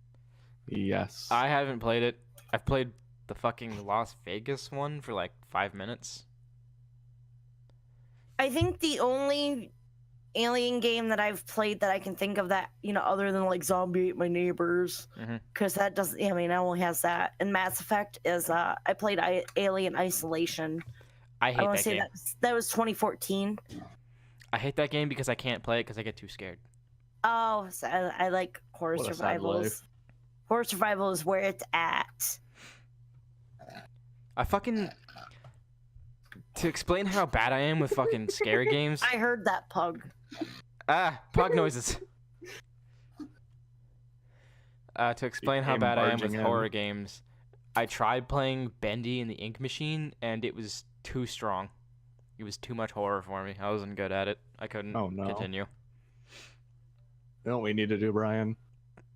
Speaker 2: Yes.
Speaker 1: I haven't played it. I've played the fucking Las Vegas one for like 5 minutes.
Speaker 3: I think the only alien game that I've played that I can think of that, other than like Zombie Ate My Neighbors,
Speaker 1: Mhm.
Speaker 3: because that doesn't, it only has that. And Mass Effect is, I played Alien Isolation.
Speaker 1: I
Speaker 3: I
Speaker 1: hate
Speaker 3: want
Speaker 1: that
Speaker 3: to say
Speaker 1: game.
Speaker 3: that was 2014.
Speaker 1: I hate that game because I can't play it because I get too scared.
Speaker 3: Oh, so I like horror
Speaker 2: What a sad
Speaker 3: survivals.
Speaker 2: life.
Speaker 3: Horror survival is where it's at.
Speaker 1: I fucking... To explain how bad I am with fucking scary games...
Speaker 3: I heard that, Pug.
Speaker 1: Pug noises. To explain how
Speaker 2: Came
Speaker 1: bad I am with
Speaker 2: barging in.
Speaker 1: horror games, I tried playing Bendy in the Ink Machine, and it was too strong. It was too much horror for me. I wasn't good at it. I couldn't
Speaker 2: Oh, no.
Speaker 1: continue.
Speaker 2: You know what we need to do, Brian?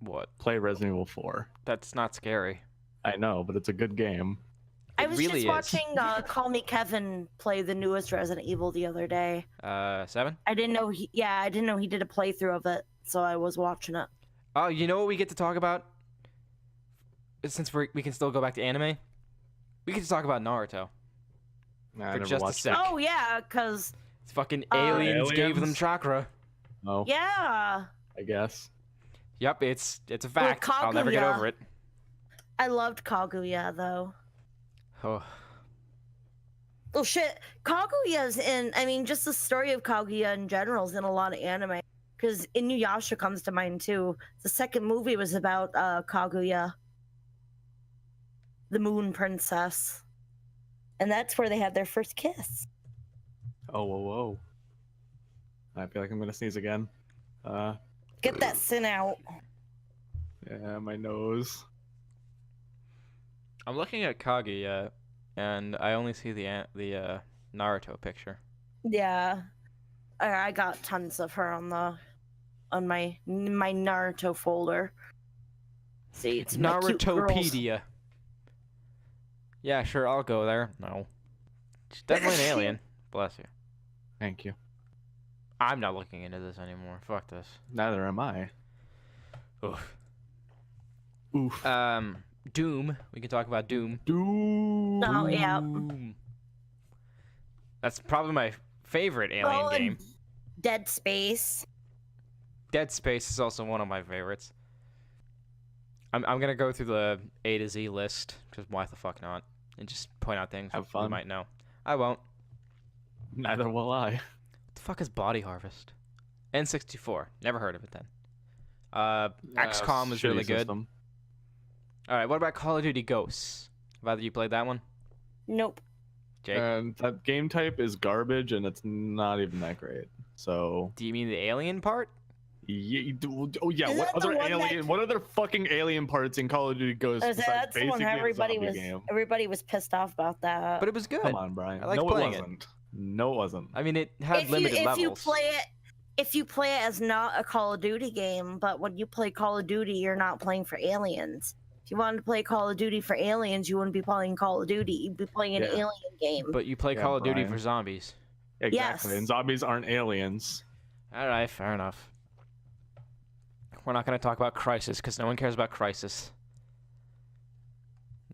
Speaker 1: What?
Speaker 2: Play Resident Evil 4.
Speaker 1: That's not scary.
Speaker 2: I know, but it's a good game.
Speaker 3: I
Speaker 1: It
Speaker 3: was
Speaker 1: really
Speaker 3: just
Speaker 1: is.
Speaker 3: watching Call Me Kevin play the newest Resident Evil the other day.
Speaker 1: 7?
Speaker 3: I didn't know he did a playthrough of it, so I was watching it.
Speaker 1: Oh, you know what we get to talk about? Since we can still go back to anime, we get to talk about Naruto.
Speaker 2: Nah, I
Speaker 1: For
Speaker 2: never
Speaker 1: just a
Speaker 2: watched
Speaker 1: sec.
Speaker 2: it.
Speaker 3: Oh yeah, cause
Speaker 1: It's fucking aliens gave them
Speaker 2: Aliens?
Speaker 1: chakra.
Speaker 2: Oh,
Speaker 3: yeah,
Speaker 2: I guess.
Speaker 1: Yep, it's a fact. I'll never get
Speaker 3: Kaguya.
Speaker 1: over it.
Speaker 3: I loved Kaguya though.
Speaker 1: Oh,
Speaker 3: Well, shit, Kaguya's in. I mean, just the story of Kaguya in general is in a lot of anime. Because Inuyasha comes to mind too. The second movie was about Kaguya, the Moon Princess, and that's where they had their first kiss.
Speaker 2: Oh, whoa, whoa. I feel like I'm gonna sneeze again.
Speaker 3: Get that sin out.
Speaker 2: Yeah, my nose.
Speaker 1: I'm looking at Kaguya, and I only see the Naruto picture.
Speaker 3: Yeah, I got tons of her on my Naruto folder. See, it's my cute girls.
Speaker 1: Narutopedia. Yeah, sure, I'll go there. No, she's definitely an alien. Bless you.
Speaker 2: Thank you.
Speaker 1: I'm not looking into this anymore. Fuck this.
Speaker 2: Neither am I.
Speaker 1: Oof.
Speaker 2: Oof.
Speaker 1: Doom. We can talk about Doom.
Speaker 2: Doom.
Speaker 3: Oh yeah.
Speaker 1: Doom. That's probably my favorite alien
Speaker 3: Oh, and
Speaker 1: game.
Speaker 3: Dead Space.
Speaker 1: Dead Space is also one of my favorites. I'm gonna go through the A to Z list, because why the fuck not? And just point out things
Speaker 2: Have
Speaker 1: you
Speaker 2: fun.
Speaker 1: might know. I won't.
Speaker 2: Neither will I.
Speaker 1: What the fuck is Body Harvest? N64. Never heard of it then. XCOM was
Speaker 2: Shitty
Speaker 1: really good.
Speaker 2: system.
Speaker 1: Alright, what about Call of Duty Ghosts? Have either you played that one?
Speaker 3: Nope.
Speaker 1: Jake?
Speaker 2: And that game type is garbage, and it's not even that great. So,
Speaker 1: Do you mean the alien part?
Speaker 2: oh yeah.
Speaker 3: Is
Speaker 2: What
Speaker 3: that the
Speaker 2: other
Speaker 3: one that-
Speaker 2: alien? What other fucking alien parts in Call of Duty Ghosts?
Speaker 3: That's
Speaker 2: besides
Speaker 3: the one
Speaker 2: basically a
Speaker 3: everybody
Speaker 2: zombie
Speaker 3: was
Speaker 2: game?
Speaker 3: everybody was pissed off about that.
Speaker 1: But it was good.
Speaker 2: Come on, Brian.
Speaker 1: I liked
Speaker 2: No,
Speaker 1: playing
Speaker 2: it
Speaker 1: it.
Speaker 2: wasn't. No, it wasn't.
Speaker 1: I mean, it had limited levels.
Speaker 3: If you play it as not a Call of Duty game, but when you play Call of Duty, you're not playing for aliens. If you wanted to play Call of Duty for aliens, you wouldn't be playing Call of Duty. You'd be playing an
Speaker 2: Yeah.
Speaker 3: alien game.
Speaker 1: But you play
Speaker 2: Yeah,
Speaker 1: Call of Duty
Speaker 2: Brian.
Speaker 1: for zombies.
Speaker 2: Exactly.
Speaker 3: Yes.
Speaker 2: And zombies aren't aliens.
Speaker 1: Alright, fair enough. We're not going to talk about Crisis, because no one cares about Crisis.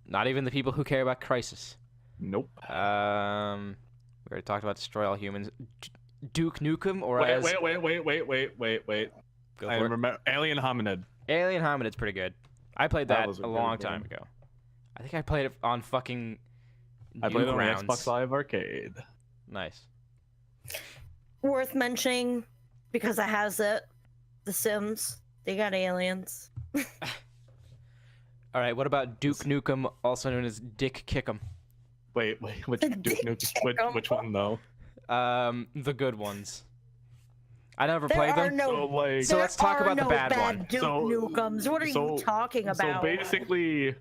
Speaker 1: Not even the people who care about Crisis.
Speaker 2: Nope.
Speaker 1: We already talked about Destroy All Humans. Duke Nukem, or
Speaker 2: Wait,
Speaker 1: as...
Speaker 2: wait.
Speaker 1: Go
Speaker 2: I
Speaker 1: for it.
Speaker 2: remember Alien Hominid.
Speaker 1: Alien Hominid's pretty good. I played
Speaker 2: That
Speaker 1: that
Speaker 2: was a
Speaker 1: a
Speaker 2: good
Speaker 1: long
Speaker 2: game.
Speaker 1: time ago. I think I played it on fucking
Speaker 2: I played it on the
Speaker 1: Newgrounds.
Speaker 2: Xbox Live Arcade.
Speaker 1: Nice.
Speaker 3: Worth mentioning, Because it has it. The Sims, they got aliens.
Speaker 1: All right, what about Duke Nukem, also known as Dick Kickem?
Speaker 2: Wait, which Duke Nukem? Which one though?
Speaker 1: The good ones. I never
Speaker 3: There
Speaker 1: played
Speaker 3: are
Speaker 1: them.
Speaker 3: no.
Speaker 1: So let's talk about the bad one.
Speaker 3: Duke Nukems. What are you talking about?
Speaker 2: So basically,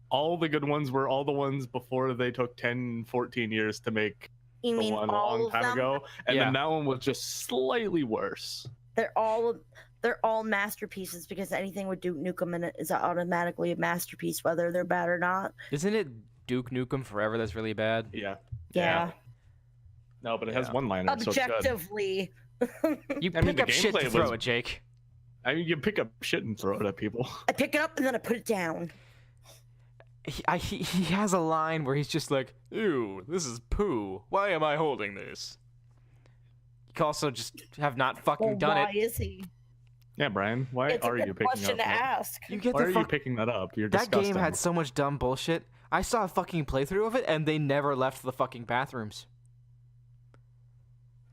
Speaker 2: all the good ones were all the ones before they took 10, 14 years to make
Speaker 3: you
Speaker 2: the
Speaker 3: mean
Speaker 2: one a
Speaker 3: all
Speaker 2: long
Speaker 3: of
Speaker 2: time
Speaker 3: them?
Speaker 2: ago, and
Speaker 1: Yeah.
Speaker 2: then that one was just slightly worse.
Speaker 3: They're all masterpieces because anything with Duke Nukem in it is automatically a masterpiece, whether they're bad or not.
Speaker 1: Isn't it Duke Nukem Forever that's really bad?
Speaker 2: Yeah.
Speaker 3: Yeah.
Speaker 2: No, but it has
Speaker 1: Yeah.
Speaker 2: one liner, so it's good.
Speaker 3: Objectively.
Speaker 1: You
Speaker 2: I mean,
Speaker 1: pick
Speaker 2: the
Speaker 1: up shit to
Speaker 2: gameplay
Speaker 1: throw
Speaker 2: was-
Speaker 1: it, Jake.
Speaker 2: I mean, you pick up shit and throw it at people.
Speaker 3: I pick it up and then I put it down.
Speaker 1: He has a line where he's just like, "Ew, this is poo. Why am I holding this?" You could also just have not fucking
Speaker 3: Well,
Speaker 1: done
Speaker 3: why
Speaker 1: it.
Speaker 3: is he?
Speaker 2: Yeah, Brian, why
Speaker 3: It's a
Speaker 2: are
Speaker 3: good
Speaker 2: you picking
Speaker 3: question
Speaker 2: up?
Speaker 3: to ask.
Speaker 1: You get
Speaker 2: Why
Speaker 1: the
Speaker 2: are you
Speaker 1: fuck.
Speaker 2: picking that up? You're
Speaker 1: That
Speaker 2: disgusting.
Speaker 1: game had so much dumb bullshit. I saw a fucking playthrough of it, and they never left the fucking bathrooms.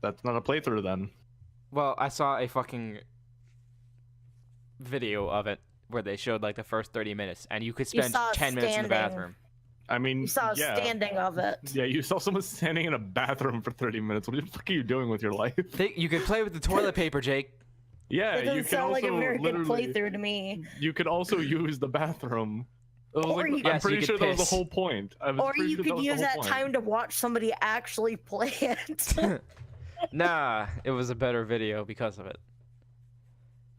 Speaker 2: That's not a playthrough then.
Speaker 1: Well, I saw a fucking video of it where they showed like the first 30 minutes, and you could
Speaker 3: You
Speaker 1: spend
Speaker 3: saw
Speaker 1: 10 minutes in the
Speaker 3: standing.
Speaker 1: bathroom.
Speaker 2: I mean,
Speaker 3: You saw a
Speaker 2: yeah.
Speaker 3: standing of it.
Speaker 2: Yeah, you saw someone standing in a bathroom for 30 minutes. What the fuck are you doing with your life?
Speaker 1: You could play with the toilet paper, Jake.
Speaker 2: Yeah,
Speaker 3: It
Speaker 2: you
Speaker 3: doesn't
Speaker 2: can
Speaker 3: sound
Speaker 2: also
Speaker 3: like a very good
Speaker 2: literally.
Speaker 3: playthrough to me.
Speaker 2: You could also use the bathroom. It was
Speaker 3: Or
Speaker 2: like,
Speaker 3: you-
Speaker 2: I'm
Speaker 1: Yes, you
Speaker 2: pretty
Speaker 1: could
Speaker 2: sure that was
Speaker 1: piss.
Speaker 2: the whole point. I was
Speaker 3: Or
Speaker 2: pretty
Speaker 3: you
Speaker 2: sure
Speaker 3: could
Speaker 2: was the
Speaker 3: use
Speaker 2: whole
Speaker 3: that
Speaker 2: point.
Speaker 3: time to watch somebody actually play it.
Speaker 1: Nah, it was a better video because of it.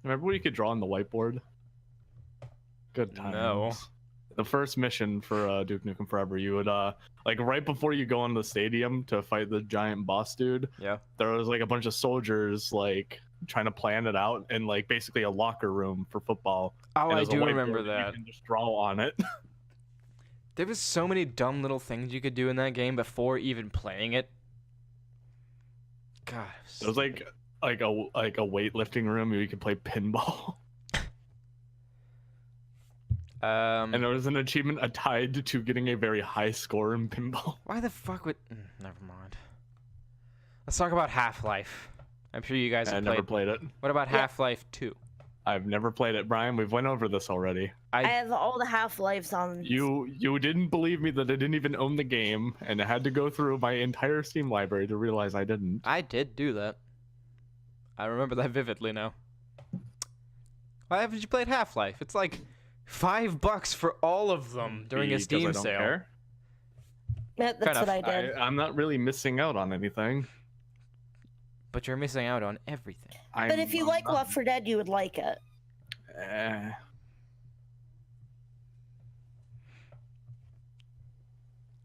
Speaker 2: Remember when you could draw on the whiteboard? Good times.
Speaker 1: No.
Speaker 2: The first mission for Duke Nukem Forever, you would like right before you go into the stadium to fight the giant boss dude.
Speaker 1: Yeah.
Speaker 2: There was like a bunch of soldiers like trying to plan it out in like basically a locker room for football.
Speaker 1: Oh,
Speaker 2: And
Speaker 1: I
Speaker 2: there's a
Speaker 1: do
Speaker 2: whiteboard
Speaker 1: remember
Speaker 2: You
Speaker 1: that.
Speaker 2: can just draw on it.
Speaker 1: There was so many dumb little things you could do in that game before even playing it. God.
Speaker 2: It was like a weightlifting room where you could play pinball. And there was an achievement tied to getting a very high score in pinball.
Speaker 1: Why the fuck would? Never mind. Let's talk about Half-Life. I'm sure you guys
Speaker 2: I
Speaker 1: have
Speaker 2: never
Speaker 1: played.
Speaker 2: played it.
Speaker 1: What about
Speaker 3: Yeah.
Speaker 1: Half-Life 2?
Speaker 2: I've never played it, Brian. We've went over this already.
Speaker 3: I have all the Half-Lives on.
Speaker 2: You didn't believe me that I didn't even own the game, and I had to go through my entire Steam library to realize I didn't.
Speaker 1: I did do that. I remember that vividly now. Why haven't you played Half-Life? It's like $5 for all of them during a
Speaker 2: Because
Speaker 1: Steam
Speaker 2: I don't
Speaker 1: sale.
Speaker 2: care.
Speaker 3: That's
Speaker 1: Fair
Speaker 3: what I did.
Speaker 2: I'm not really missing out on anything.
Speaker 1: But you're missing out on everything.
Speaker 3: But if you
Speaker 2: I'm
Speaker 3: like
Speaker 2: not-
Speaker 3: Left 4 Dead, you would like it.
Speaker 2: Eh.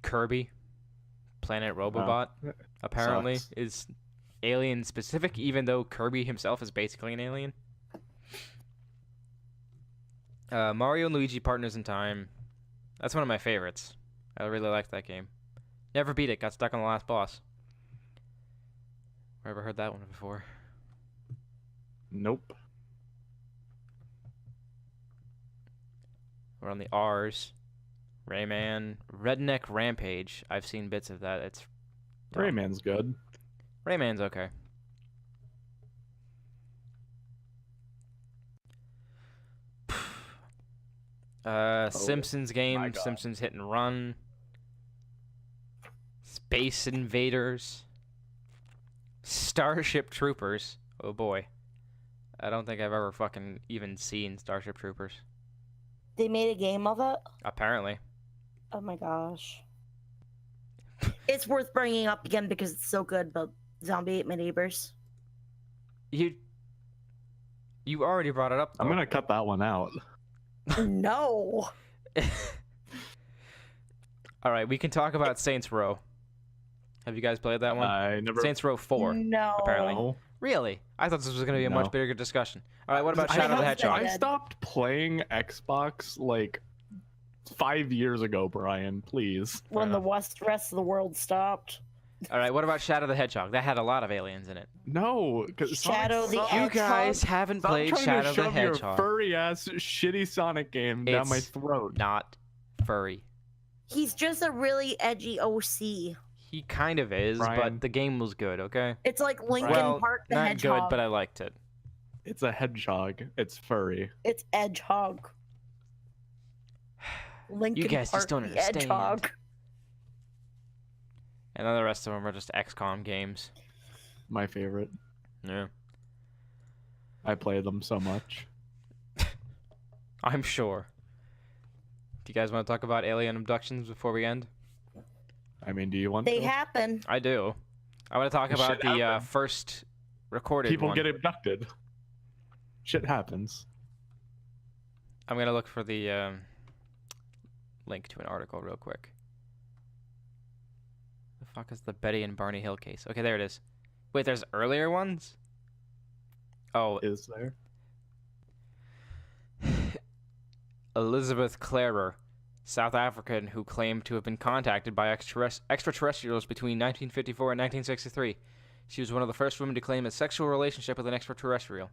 Speaker 1: Kirby, Planet Robobot, apparently
Speaker 2: sucks.
Speaker 1: is alien specific, even though Kirby himself is basically an alien. Mario and Luigi Partners in Time. That's one of my favorites. I really liked that game. Never beat it. Got stuck on the last boss. Ever heard that one before?
Speaker 2: Nope.
Speaker 1: We're on the R's. Rayman. Redneck Rampage. I've seen bits of that. It's dumb.
Speaker 2: Rayman's good.
Speaker 1: Rayman's okay. Simpsons game,
Speaker 2: my God.
Speaker 1: Simpsons Hit and Run, Space Invaders, Starship Troopers. Oh boy. I don't think I've ever fucking even seen Starship Troopers.
Speaker 3: They made a game of it?
Speaker 1: Apparently.
Speaker 3: Oh my gosh. It's worth bringing up again because it's so good, but Zombie Ate My Neighbors.
Speaker 1: You already brought it up,
Speaker 2: I'm
Speaker 1: though.
Speaker 2: gonna cut that one out.
Speaker 3: No.
Speaker 1: All right, we can talk about Saints Row. Have you guys played that one?
Speaker 2: I never.
Speaker 1: Saints Row 4.
Speaker 3: No.
Speaker 1: apparently.
Speaker 2: No.
Speaker 1: Really? I thought this was going to be a
Speaker 2: No.
Speaker 1: much bigger discussion. All right, what about
Speaker 2: I
Speaker 1: Shadow the
Speaker 3: have
Speaker 1: Hedgehog?
Speaker 3: that.
Speaker 2: I stopped playing Xbox like 5 years ago, Brian. Please.
Speaker 3: When
Speaker 1: Fair
Speaker 3: the rest of the world stopped.
Speaker 1: All right, what about Shadow the Hedgehog? That had a lot of aliens in it.
Speaker 2: No, because
Speaker 3: Shadow the
Speaker 1: You
Speaker 3: Hedgehog?
Speaker 1: guys haven't
Speaker 2: Stop
Speaker 1: played
Speaker 2: trying
Speaker 1: Shadow
Speaker 2: to
Speaker 1: the
Speaker 2: shove your
Speaker 1: Hedgehog.
Speaker 2: furry ass shitty Sonic game down my
Speaker 1: It's
Speaker 2: throat.
Speaker 1: Not furry.
Speaker 3: He's just a really edgy OC.
Speaker 1: He kind of is,
Speaker 2: Brian.
Speaker 1: but the game was good. Okay.
Speaker 3: It's like Linkin
Speaker 1: Well,
Speaker 3: Park the
Speaker 1: not
Speaker 3: Hedgehog.
Speaker 1: good, but I liked it.
Speaker 2: It's a hedgehog. It's furry.
Speaker 3: It's Edgehog. Linkin
Speaker 1: guys
Speaker 3: Park
Speaker 1: just don't
Speaker 3: the
Speaker 1: understand.
Speaker 3: Edgehog.
Speaker 1: And then the rest of them are just XCOM games.
Speaker 2: My favorite.
Speaker 1: Yeah.
Speaker 2: I play them so much.
Speaker 1: I'm sure. Do you guys want to talk about alien abductions before we end?
Speaker 2: I mean, do you want
Speaker 3: They
Speaker 2: to?
Speaker 3: happen.
Speaker 1: I do. I want to talk about
Speaker 2: Shit
Speaker 1: the
Speaker 2: happens.
Speaker 1: first recorded
Speaker 2: People
Speaker 1: one.
Speaker 2: get abducted. Shit happens.
Speaker 1: I'm gonna look for the link to an article real quick. The fuck is the Betty and Barney Hill case? Okay, there it is. Wait, there's earlier ones? Oh,
Speaker 2: Is there?
Speaker 1: Elizabeth Clarer, South African who claimed to have been contacted by extraterrestrials between 1954 and 1963. She was one of the first women to claim a sexual relationship with an extraterrestrial.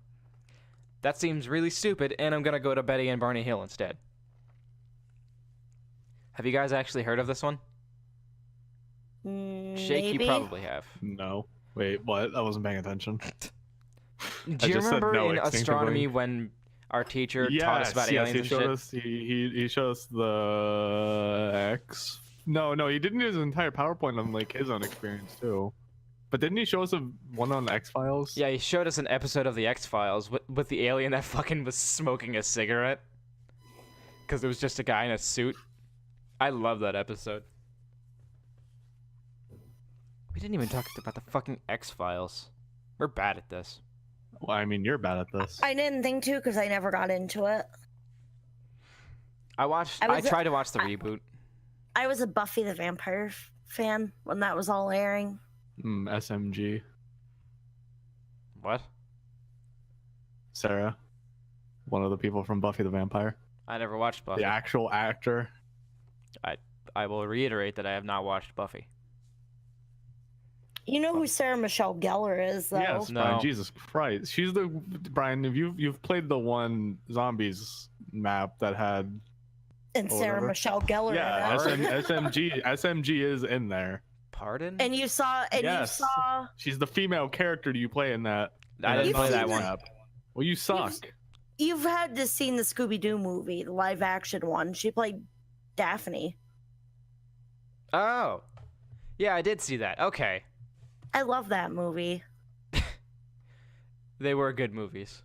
Speaker 1: That seems really stupid, and I'm gonna go to Betty and Barney Hill instead. Have you guys actually heard of this one? Shake,
Speaker 3: Maybe.
Speaker 1: you probably have.
Speaker 2: No. Wait, what? I wasn't paying attention.
Speaker 1: Do you
Speaker 2: just said
Speaker 1: remember
Speaker 2: no
Speaker 1: in astronomy
Speaker 2: instinctively.
Speaker 1: when our teacher taught us about aliens
Speaker 2: he
Speaker 1: and
Speaker 2: showed
Speaker 1: shit?
Speaker 2: us. He showed us the X. No, he didn't use his entire PowerPoint on like his own experience too. But didn't he show us one on X-Files?
Speaker 1: Yeah, he showed us an episode of the X-Files with the alien that fucking was smoking a cigarette. Because it was just a guy in a suit. I love that episode. We didn't even talk about the fucking X-Files. We're bad at this.
Speaker 2: Well, I mean, you're bad at this.
Speaker 3: I didn't think to because I never got into it.
Speaker 1: I tried to watch the reboot.
Speaker 3: I was a Buffy the Vampire fan when that was all airing.
Speaker 2: SMG.
Speaker 1: What?
Speaker 2: Sarah. One of the people from Buffy the Vampire.
Speaker 1: I never watched Buffy.
Speaker 2: The actual actor.
Speaker 1: I will reiterate that I have not watched Buffy.
Speaker 3: You know who Sarah Michelle Gellar is, though?
Speaker 2: Yes,
Speaker 1: No.
Speaker 2: Brian. Jesus Christ. She's the Brian. If you've played the one zombies map that had
Speaker 3: And Sarah
Speaker 2: whatever.
Speaker 3: Michelle Gellar.
Speaker 2: yeah
Speaker 3: in it.
Speaker 2: SMG is in there.
Speaker 1: Pardon?
Speaker 3: And you saw.
Speaker 2: Yes. She's the female character you play in that.
Speaker 1: I
Speaker 2: in
Speaker 1: didn't play that
Speaker 3: seen
Speaker 1: one.
Speaker 2: map. Well, you suck.
Speaker 3: You've had to seen the Scooby Doo movie, the live action one. She played Daphne.
Speaker 1: Oh. Yeah, I did see that. Okay.
Speaker 3: I love that movie.
Speaker 1: They were good movies.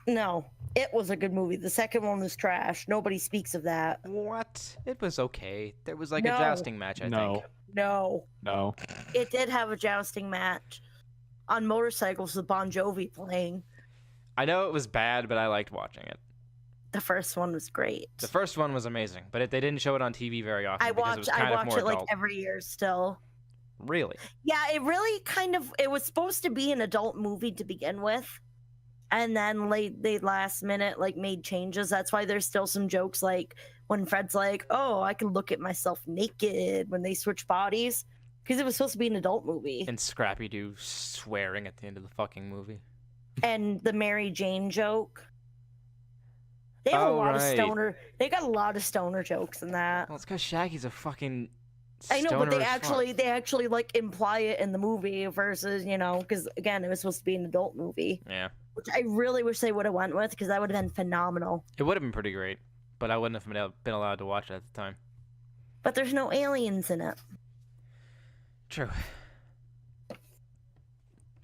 Speaker 3: No, it was a good movie. The second one was trash. Nobody speaks of that.
Speaker 1: What? It was okay. There was like
Speaker 3: No.
Speaker 1: a jousting match, I
Speaker 2: No.
Speaker 1: think.
Speaker 3: No, it did have a jousting match on motorcycles with Bon Jovi playing.
Speaker 1: I know it was bad, but I liked watching it.
Speaker 3: The first one was great.
Speaker 1: The first one was amazing, but they didn't show it on TV very often
Speaker 3: I
Speaker 1: because it was kind of
Speaker 3: watch
Speaker 1: more
Speaker 3: it like
Speaker 1: adult.
Speaker 3: every year still.
Speaker 1: Really?
Speaker 3: Yeah, it really it was supposed to be an adult movie to begin with. And then they last minute like made changes. That's why there's still some jokes like when Fred's like, "Oh, I can look at myself naked" when they switch bodies, because it was supposed to be an adult movie.
Speaker 1: And Scrappy Doo swearing at the end of the fucking movie.
Speaker 3: And the Mary Jane joke. They have a
Speaker 1: Oh,
Speaker 3: lot of
Speaker 1: right.
Speaker 3: stoner. They got a lot of stoner jokes in that.
Speaker 1: Well, it's because Shaggy's a fucking.
Speaker 3: I know, but
Speaker 1: stoner as fuck.
Speaker 3: they actually like imply it in the movie versus because again it was supposed to be an adult movie,
Speaker 1: Yeah,
Speaker 3: which I really wish they would have went with because that would have been phenomenal.
Speaker 1: it would have been pretty great, but I wouldn't have been allowed to watch it at the time.
Speaker 3: But there's no aliens in it.
Speaker 1: True.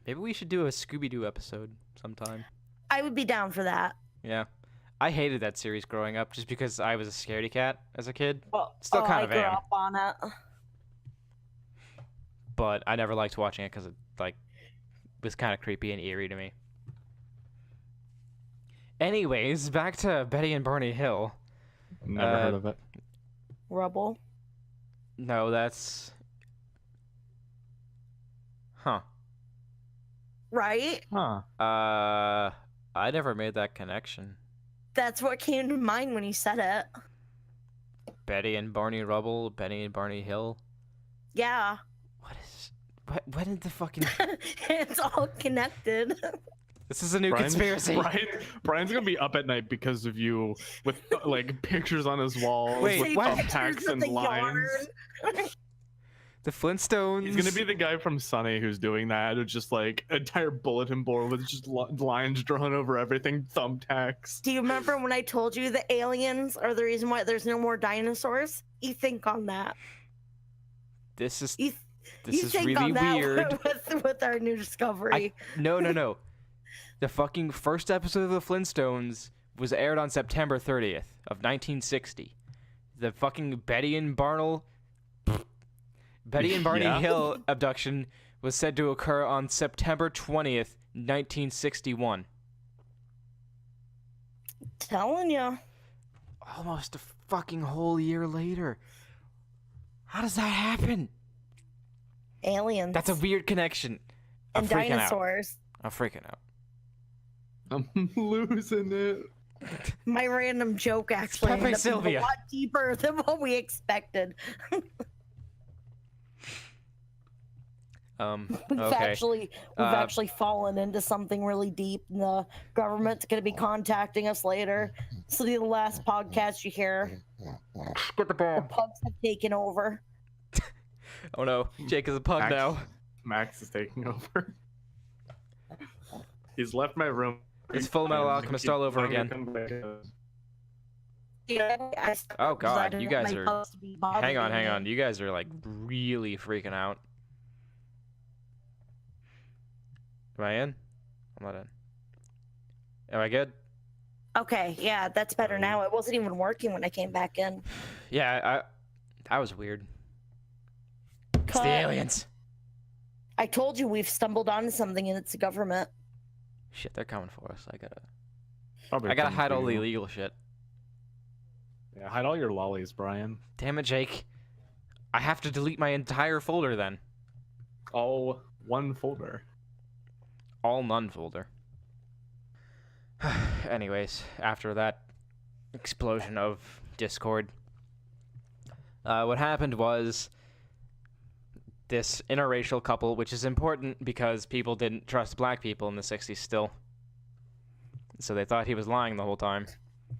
Speaker 1: Maybe we should do a Scooby-Doo episode sometime.
Speaker 3: I would be down for that.
Speaker 1: Yeah. I hated that series growing up just because I was a scaredy cat as a kid,
Speaker 3: Well,
Speaker 1: Still kind
Speaker 3: I
Speaker 1: of
Speaker 3: grew
Speaker 1: am.
Speaker 3: up on it.
Speaker 1: but I never liked watching it because it was kind of creepy and eerie to me. Anyways, back to Betty and Barney Hill.
Speaker 2: Never heard of it.
Speaker 3: Rubble.
Speaker 1: No, that's... Huh.
Speaker 3: Right?
Speaker 2: Huh.
Speaker 1: I never made that connection.
Speaker 3: That's what came to mind when you said it.
Speaker 1: Betty and Barney Rubble, Betty and Barney Hill.
Speaker 3: Yeah.
Speaker 1: What did the fucking...
Speaker 3: It's all connected.
Speaker 1: This is a new conspiracy.
Speaker 2: Brian's gonna be up at night because of you, with like pictures on his walls,
Speaker 1: Wait,
Speaker 2: with
Speaker 1: what?
Speaker 2: thumbtacks and lines.
Speaker 1: The Flintstones.
Speaker 2: He's gonna be the guy from Sunny who's doing that. It's just like entire bulletin board with just lines drawn over everything, thumbtacks.
Speaker 3: Do you remember when I told you the aliens are the reason why there's no more dinosaurs? You think on that.
Speaker 1: This is
Speaker 3: You think
Speaker 1: really
Speaker 3: on that
Speaker 1: weird.
Speaker 3: with our new discovery.
Speaker 1: No. The fucking first episode of the Flintstones was aired on September 30th of 1960. The fucking Betty and Barney
Speaker 2: Yeah.
Speaker 1: Hill abduction was said to occur on September 20th, 1961.
Speaker 3: Telling you.
Speaker 1: Almost a fucking whole year later. How does that happen?
Speaker 3: Aliens.
Speaker 1: That's a weird connection. I'm
Speaker 3: and
Speaker 1: freaking
Speaker 3: dinosaurs.
Speaker 1: out. I'm freaking out.
Speaker 2: I'm losing it.
Speaker 3: My random joke actually
Speaker 1: Pepe
Speaker 3: ended up being
Speaker 1: Sylvia.
Speaker 3: a lot deeper than what we expected. We've
Speaker 1: Okay.
Speaker 3: actually fallen into something really deep, and the government's going to be contacting us later. So the last podcast you hear,
Speaker 1: Get the ball.
Speaker 3: pugs have taken over.
Speaker 1: Oh no, Jake is a pug
Speaker 2: Max.
Speaker 1: now.
Speaker 2: Max is taking over. He's left my room.
Speaker 1: It's Full Metal Alchemist all over again. Oh god, you guys are... Hang on. You guys are like really freaking out. Am I in? I'm not in. Am I good?
Speaker 3: Okay, yeah, that's better now. It wasn't even working when I came back in.
Speaker 1: Yeah, that was weird. It's the aliens.
Speaker 3: I told you we've stumbled onto something, and it's the government.
Speaker 1: Shit, they're coming for us. I gotta
Speaker 2: Probably
Speaker 1: hide
Speaker 2: coming
Speaker 1: all
Speaker 2: for
Speaker 1: the
Speaker 2: you.
Speaker 1: illegal shit.
Speaker 2: Yeah, hide all your lollies, Brian.
Speaker 1: Damn it, Jake. I have to delete my entire folder then.
Speaker 2: All one folder.
Speaker 1: All none folder. Anyways, after that explosion of Discord, what happened was this interracial couple, which is important because people didn't trust black people in the 60s still. So they thought he was lying the whole time.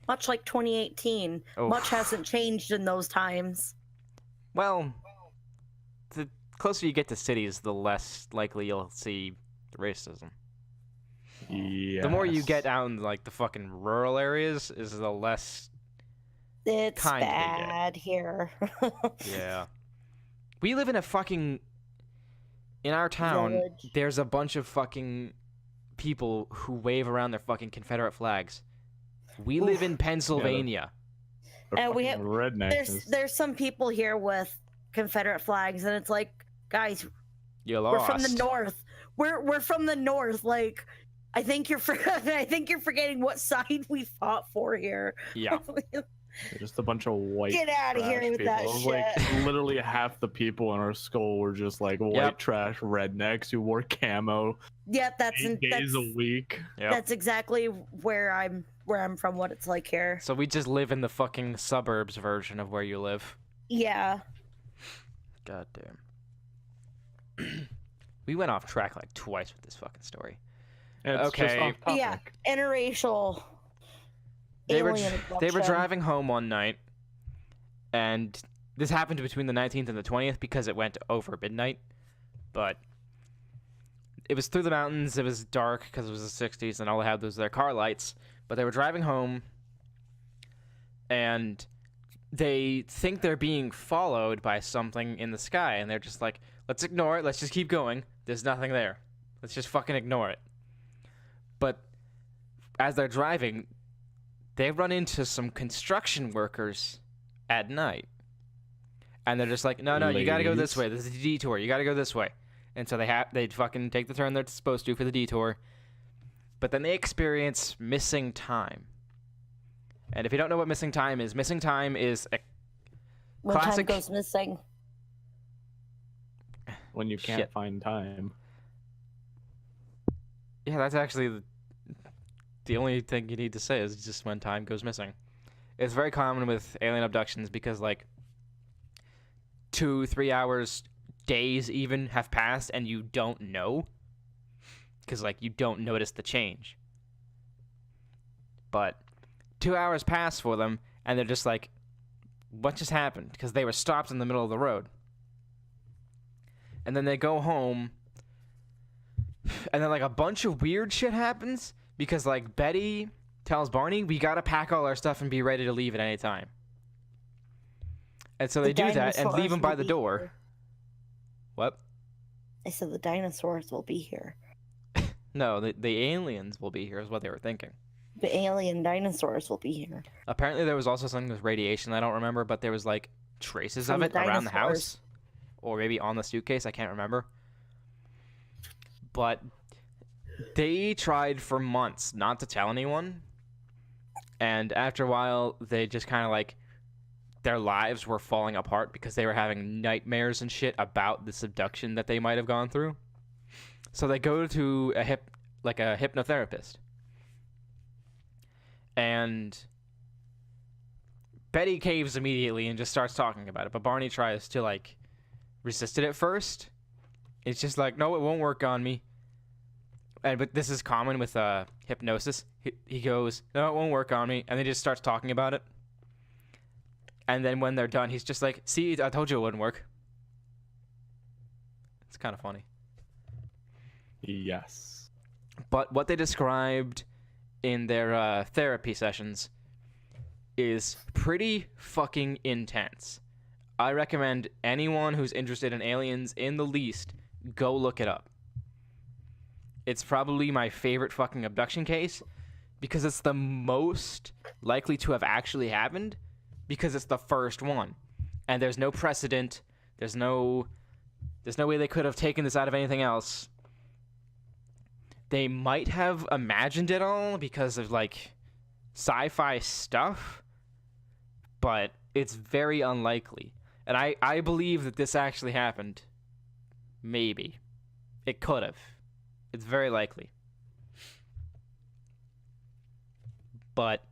Speaker 3: Much like 2018,
Speaker 1: Oh.
Speaker 3: much hasn't changed in those times.
Speaker 1: Well, the closer you get to cities, the less likely you'll see racism.
Speaker 2: Yeah.
Speaker 1: The more you get out in like the fucking rural areas, is the less.
Speaker 3: It's
Speaker 1: Kinda get.
Speaker 3: bad here.
Speaker 1: Yeah. We live in a fucking. In our town,
Speaker 3: Village.
Speaker 1: there's a bunch of fucking people who wave around their fucking Confederate flags. We live in Pennsylvania.
Speaker 2: They're
Speaker 3: And we
Speaker 2: fucking
Speaker 3: have-
Speaker 2: rednecks.
Speaker 3: There's some people here with Confederate flags, and it's like, guys,
Speaker 1: You lost.
Speaker 3: we're from the north. We're from the north. Like, I think you're forgetting what side we fought for here.
Speaker 1: Yeah.
Speaker 2: They're just a bunch of white.
Speaker 3: Get out of here
Speaker 2: trash
Speaker 3: with
Speaker 2: people.
Speaker 3: that
Speaker 2: It was
Speaker 3: shit.
Speaker 2: like literally half the people in our school were just like white
Speaker 1: Yep.
Speaker 2: trash rednecks who wore camo
Speaker 3: Yep,
Speaker 2: 8 days a week.
Speaker 1: Yep.
Speaker 3: that's exactly where I'm from. What it's like here.
Speaker 1: So we just live in the fucking suburbs version of where you live.
Speaker 3: Yeah.
Speaker 1: God damn. We went off track like twice with this fucking story.
Speaker 2: And it's just
Speaker 1: Okay.
Speaker 2: off topic.
Speaker 3: Yeah. Interracial.
Speaker 1: They were
Speaker 3: alien abduction.
Speaker 1: driving home one night, and this happened between the 19th and the 20th because it went over midnight. But it was through the mountains. It was dark because it was the 60s, and all they had was their car lights. But they were driving home, and they think they're being followed by something in the sky, and they're just like, let's ignore it. Let's just keep going. There's nothing there. Let's just fucking ignore it. But as they're driving, they run into some construction workers at night. And they're just like, no, you gotta go this way. This is a detour. You gotta go this way. And so they fucking take the turn they're supposed to for the detour. But then they experience missing time. And if you don't know what missing time is a
Speaker 3: When
Speaker 1: classic-
Speaker 3: time goes missing.
Speaker 2: When you can't
Speaker 1: Shit.
Speaker 2: find time.
Speaker 1: Yeah, that's actually the only thing you need to say is just when time goes missing. It's very common with alien abductions because, like, 2-3 hours, days even, have passed and you don't know. Because, like, you don't notice the change. But 2 hours pass for them and they're just like, what just happened? Because they were stopped in the middle of the road. and then they go home, and then like a bunch of weird shit happens because like Betty tells Barney, we gotta pack all our stuff and be ready to leave at any time. And so they do that and leave him by the door.
Speaker 3: Here.
Speaker 1: What?
Speaker 3: I said the dinosaurs will be here.
Speaker 1: No, the aliens will be here is what they were thinking.
Speaker 3: The alien dinosaurs will be here.
Speaker 1: Apparently there was also something with radiation I don't remember, but there was like traces of it around the house. Or maybe on the suitcase, I can't remember. But they tried for months not to tell anyone. And after a while, they just kind of like, their lives were falling apart because they were having nightmares and shit about this abduction that they might have gone through. So they go to a hypnotherapist. And Betty caves immediately and just starts talking about it. But Barney tries to like resist it at first. It's just like, no, it won't work on me. But this is common with hypnosis. He goes, no, it won't work on me. And then he just starts talking about it. And then when they're done, he's just like, see, I told you it wouldn't work. It's kind of funny.
Speaker 2: Yes.
Speaker 1: But what they described in their therapy sessions is pretty fucking intense. I recommend anyone who's interested in aliens in the least, go look it up. It's probably my favorite fucking abduction case because it's the most likely to have actually happened because it's the first one. And there's no precedent. There's no way they could have taken this out of anything else. They might have imagined it all because of like sci-fi stuff, but it's very unlikely. And I believe that this actually happened. Maybe. It could have. It's very likely. But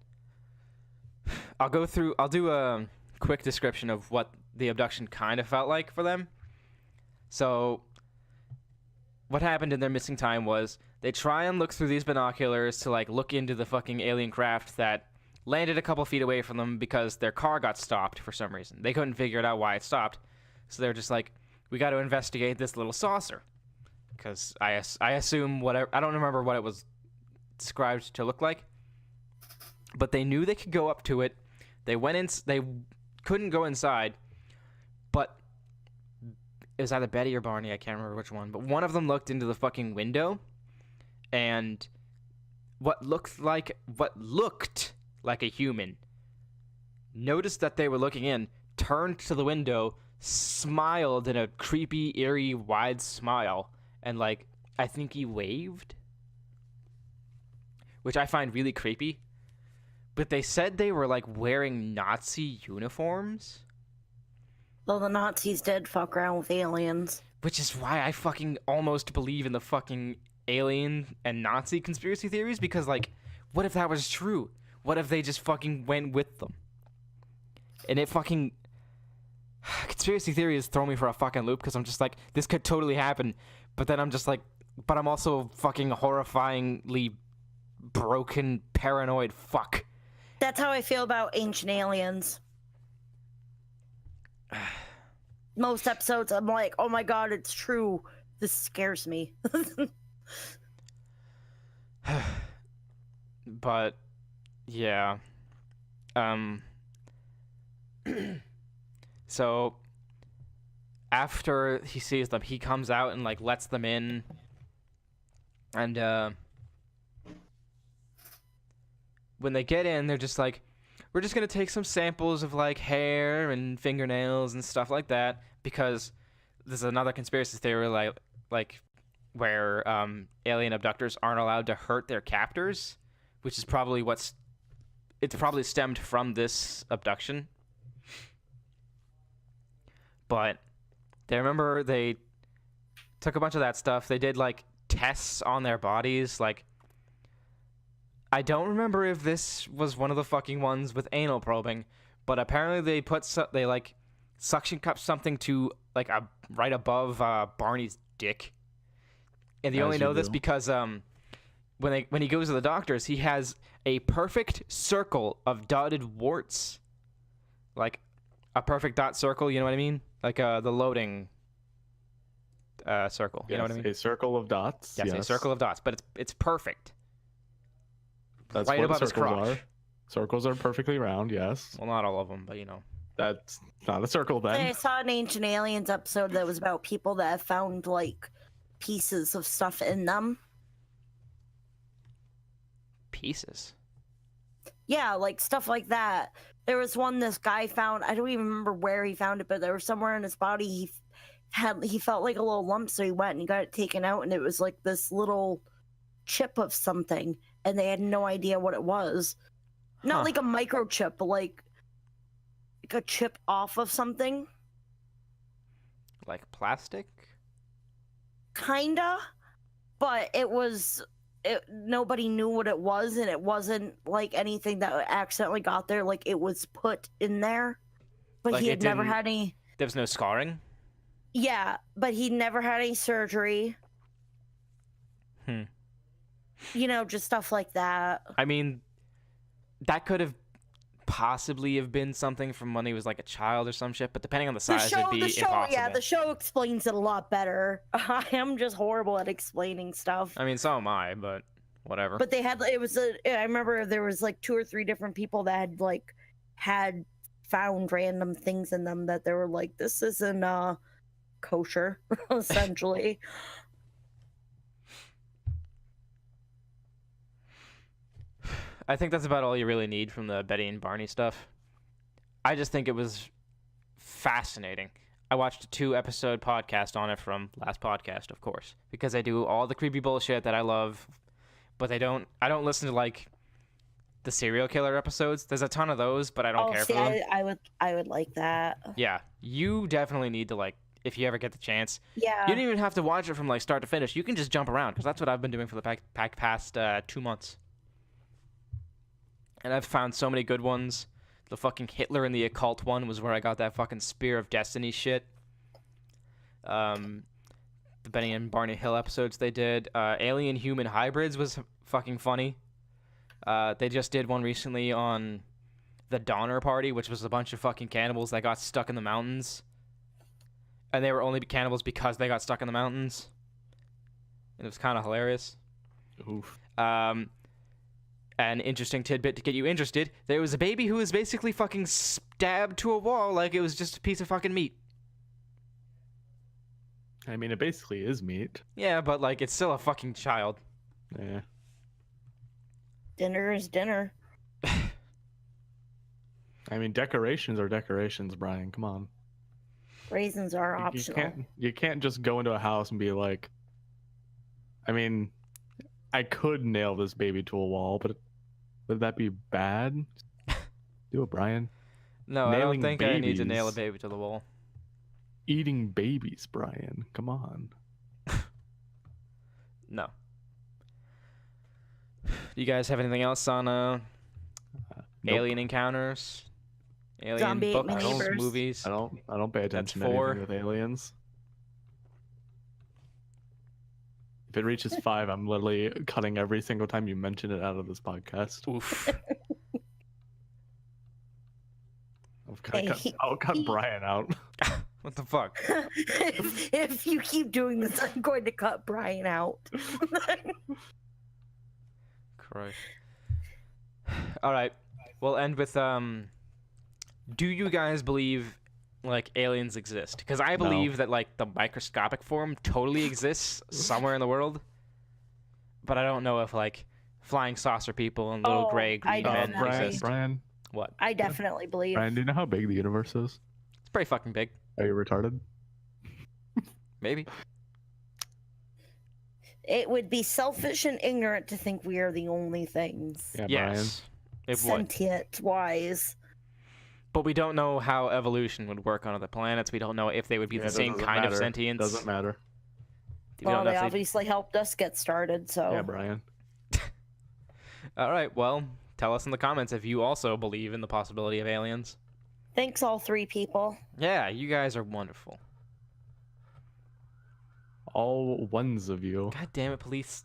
Speaker 1: I'll do a quick description of what the abduction kind of felt like for them. So what happened in their missing time was they try and look through these binoculars to like look into the fucking alien craft that landed a couple feet away from them because their car got stopped for some reason. They couldn't figure it out why it stopped. So they're just like, we got to investigate this little saucer. Because I assume whatever, I don't remember what it was described to look like. But they knew they could go up to it. They went in, they couldn't go inside. But it was either Betty or Barney, I can't remember which one. But one of them looked into the fucking window. And what looked like a human noticed that they were looking in, turned to the window, smiled in a creepy, eerie, wide smile, and like I think he waved, which I find really creepy. But they said they were like wearing Nazi uniforms.
Speaker 3: Well, the Nazis did fuck around with aliens.
Speaker 1: Which is why I fucking almost believe in the fucking alien and Nazi conspiracy theories, because like, what if that was true? What if they just fucking went with them? And it fucking... Conspiracy theories throw me for a fucking loop because I'm just like, this could totally happen. But then I'm just like, but I'm also fucking horrifyingly broken, paranoid fuck.
Speaker 3: That's how I feel about ancient aliens. Most episodes, I'm like, oh my god, it's true. This scares me.
Speaker 1: But, yeah. So, after he sees them, he comes out and, like, lets them in. And, when they get in, they're just like, we're just gonna take some samples of, like, hair and fingernails and stuff like that, because there's another conspiracy theory, like where, alien abductors aren't allowed to hurt their captors, which is probably it's probably stemmed from this abduction. But they took a bunch of that stuff. They did like tests on their bodies. Like, I don't remember if this was one of the fucking ones with anal probing, but apparently they like suction cupped something to like right above Barney's dick. And they only know this because when he goes to the doctors, he has a perfect circle of dotted warts, like a perfect dot circle. You know what I mean? Like the loading circle. You know what I mean?
Speaker 2: A circle of dots.
Speaker 1: Yes, a circle of dots, but it's perfect.
Speaker 2: That's
Speaker 1: right
Speaker 2: what
Speaker 1: above his
Speaker 2: circles
Speaker 1: crotch.
Speaker 2: are. Circles are perfectly round. Yes.
Speaker 1: Well, not all of them, but you know.
Speaker 2: That's not a circle then.
Speaker 3: I saw an Ancient Aliens episode that was about people that have found like pieces of stuff in them.
Speaker 1: Pieces.
Speaker 3: Yeah, like stuff like that. There was one this guy found. I don't even remember where he found it, but there was somewhere in his body he felt like a little lump, so he went and he got it taken out, and it was like this little chip of something, and they had no idea what it was. Not
Speaker 1: Huh.
Speaker 3: like a microchip, but like a chip off of something.
Speaker 1: Like plastic?
Speaker 3: Kinda, but nobody knew what it was, and it wasn't like anything that accidentally got there. Like it was put in there, but
Speaker 1: Like
Speaker 3: he
Speaker 1: it
Speaker 3: had never
Speaker 1: didn't-
Speaker 3: had any.
Speaker 1: There was no scarring?
Speaker 3: Yeah, but he never had any surgery.
Speaker 1: Hmm.
Speaker 3: You know, just stuff like that.
Speaker 1: I mean, that could have possibly have been something from when he was like a child or some shit, but depending on the size, it'd be impossible.
Speaker 3: Yeah, the show explains it a lot better. I am just horrible at explaining stuff.
Speaker 1: I mean, so am I, but whatever.
Speaker 3: But they had, I remember there was like 2 or 3 different people that had found random things in them that they were like, this isn't kosher, essentially.
Speaker 1: I think that's about all you really need from the Betty and Barney stuff. I just think it was fascinating. I watched a 2-episode podcast on it from last podcast, of course, because I do all the creepy bullshit that I love, but I don't listen to like the serial killer episodes. There's a ton of those, but I don't care for them.
Speaker 3: I would like that.
Speaker 1: Yeah, you definitely need to, like, if you ever get the chance.
Speaker 3: Yeah.
Speaker 1: You don't even have to watch it from like start to finish. You can just jump around, because that's what I've been doing for the past 2 months. And I've found so many good ones. The fucking Hitler and the occult one was where I got that fucking Spear of Destiny shit. The Benny and Barney Hill episodes they did. Alien Human Hybrids was fucking funny. They just did one recently on the Donner Party, which was a bunch of fucking cannibals that got stuck in the mountains. And they were only cannibals because they got stuck in the mountains. And it was kind of hilarious.
Speaker 2: Oof.
Speaker 1: An interesting tidbit to get you interested. There was a baby who was basically fucking stabbed to a wall like it was just a piece of fucking meat.
Speaker 2: I mean, it basically is meat.
Speaker 1: Yeah, but like it's still a fucking child.
Speaker 2: Yeah.
Speaker 3: Dinner is dinner.
Speaker 2: I mean, decorations are decorations, Brian. Come on.
Speaker 3: Raisins are
Speaker 2: You
Speaker 3: optional.
Speaker 2: you can't just go into a house and be like, I mean, I could nail this baby to a wall, but would that be bad? Do it, Brian.
Speaker 1: No, I don't
Speaker 2: Nailing
Speaker 1: think I need to nail a
Speaker 2: babies.
Speaker 1: baby to the wall.
Speaker 2: Eating babies, Brian. Come on.
Speaker 1: No. You guys have anything else on
Speaker 2: Nope.
Speaker 1: alien encounters? Alien
Speaker 3: Zombie ate my
Speaker 1: books,
Speaker 3: neighbors.
Speaker 1: movies?
Speaker 2: I don't pay attention to
Speaker 1: 4.
Speaker 2: anything with aliens. If it reaches 5, I'm literally cutting every single time you mention it out of this podcast.
Speaker 1: Oof.
Speaker 2: I'll cut Brian out.
Speaker 1: What the fuck?
Speaker 3: if you keep doing this, I'm going to cut Brian out.
Speaker 1: Christ. All right. We'll end with do you guys believe like aliens exist? Because I believe that like the microscopic form totally exists somewhere in the world, but I don't know if like flying saucer people and little gray green men exist.
Speaker 2: Brian,
Speaker 1: What?
Speaker 3: I definitely believe.
Speaker 2: Brian, do you know how big the universe is?
Speaker 1: It's pretty fucking big.
Speaker 2: Are you retarded?
Speaker 1: Maybe.
Speaker 3: It would be selfish and ignorant to think we are the only things
Speaker 2: Yeah,
Speaker 1: Yes. It would.
Speaker 3: sentient wise.
Speaker 1: But we don't know how evolution would work on other planets. We don't know if they would be
Speaker 2: Yeah,
Speaker 1: the
Speaker 2: that
Speaker 1: same
Speaker 2: doesn't
Speaker 1: kind of
Speaker 2: matter.
Speaker 1: sentience.
Speaker 2: Doesn't matter.
Speaker 1: We
Speaker 3: Well,
Speaker 1: don't know
Speaker 3: they
Speaker 1: if they-
Speaker 3: obviously helped us get started, so
Speaker 2: Yeah, Brian.
Speaker 1: All right. Well, tell us in the comments if you also believe in the possibility of aliens.
Speaker 3: thanks all 3 people.
Speaker 1: Yeah, you guys are wonderful.
Speaker 2: All ones of you.
Speaker 1: God damn it, police.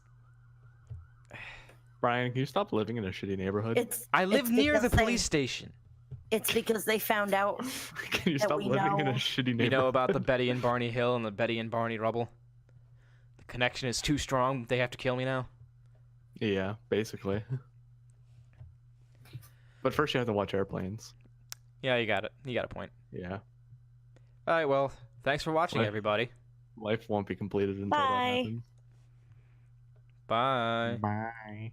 Speaker 2: Brian, can you stop living in a shitty neighborhood?
Speaker 1: I live
Speaker 3: it's
Speaker 1: near the
Speaker 3: because they-
Speaker 1: police station.
Speaker 3: It's because they found out.
Speaker 2: Can you
Speaker 3: that
Speaker 2: stop
Speaker 3: we
Speaker 2: living in a
Speaker 3: know.
Speaker 2: shitty
Speaker 1: You
Speaker 2: neighborhood?
Speaker 1: know about the Betty and Barney Hill and the Betty and Barney rubble? connection is too strong. They have to kill me now.
Speaker 2: Yeah, basically. But first you have to watch Airplanes.
Speaker 1: Yeah, you got it. You got a point.
Speaker 2: Yeah.
Speaker 1: All right, well, thanks for watching,
Speaker 2: Life-
Speaker 1: everybody.
Speaker 2: Life won't be completed until
Speaker 3: Bye.
Speaker 2: that happens.
Speaker 1: Bye.
Speaker 2: Bye.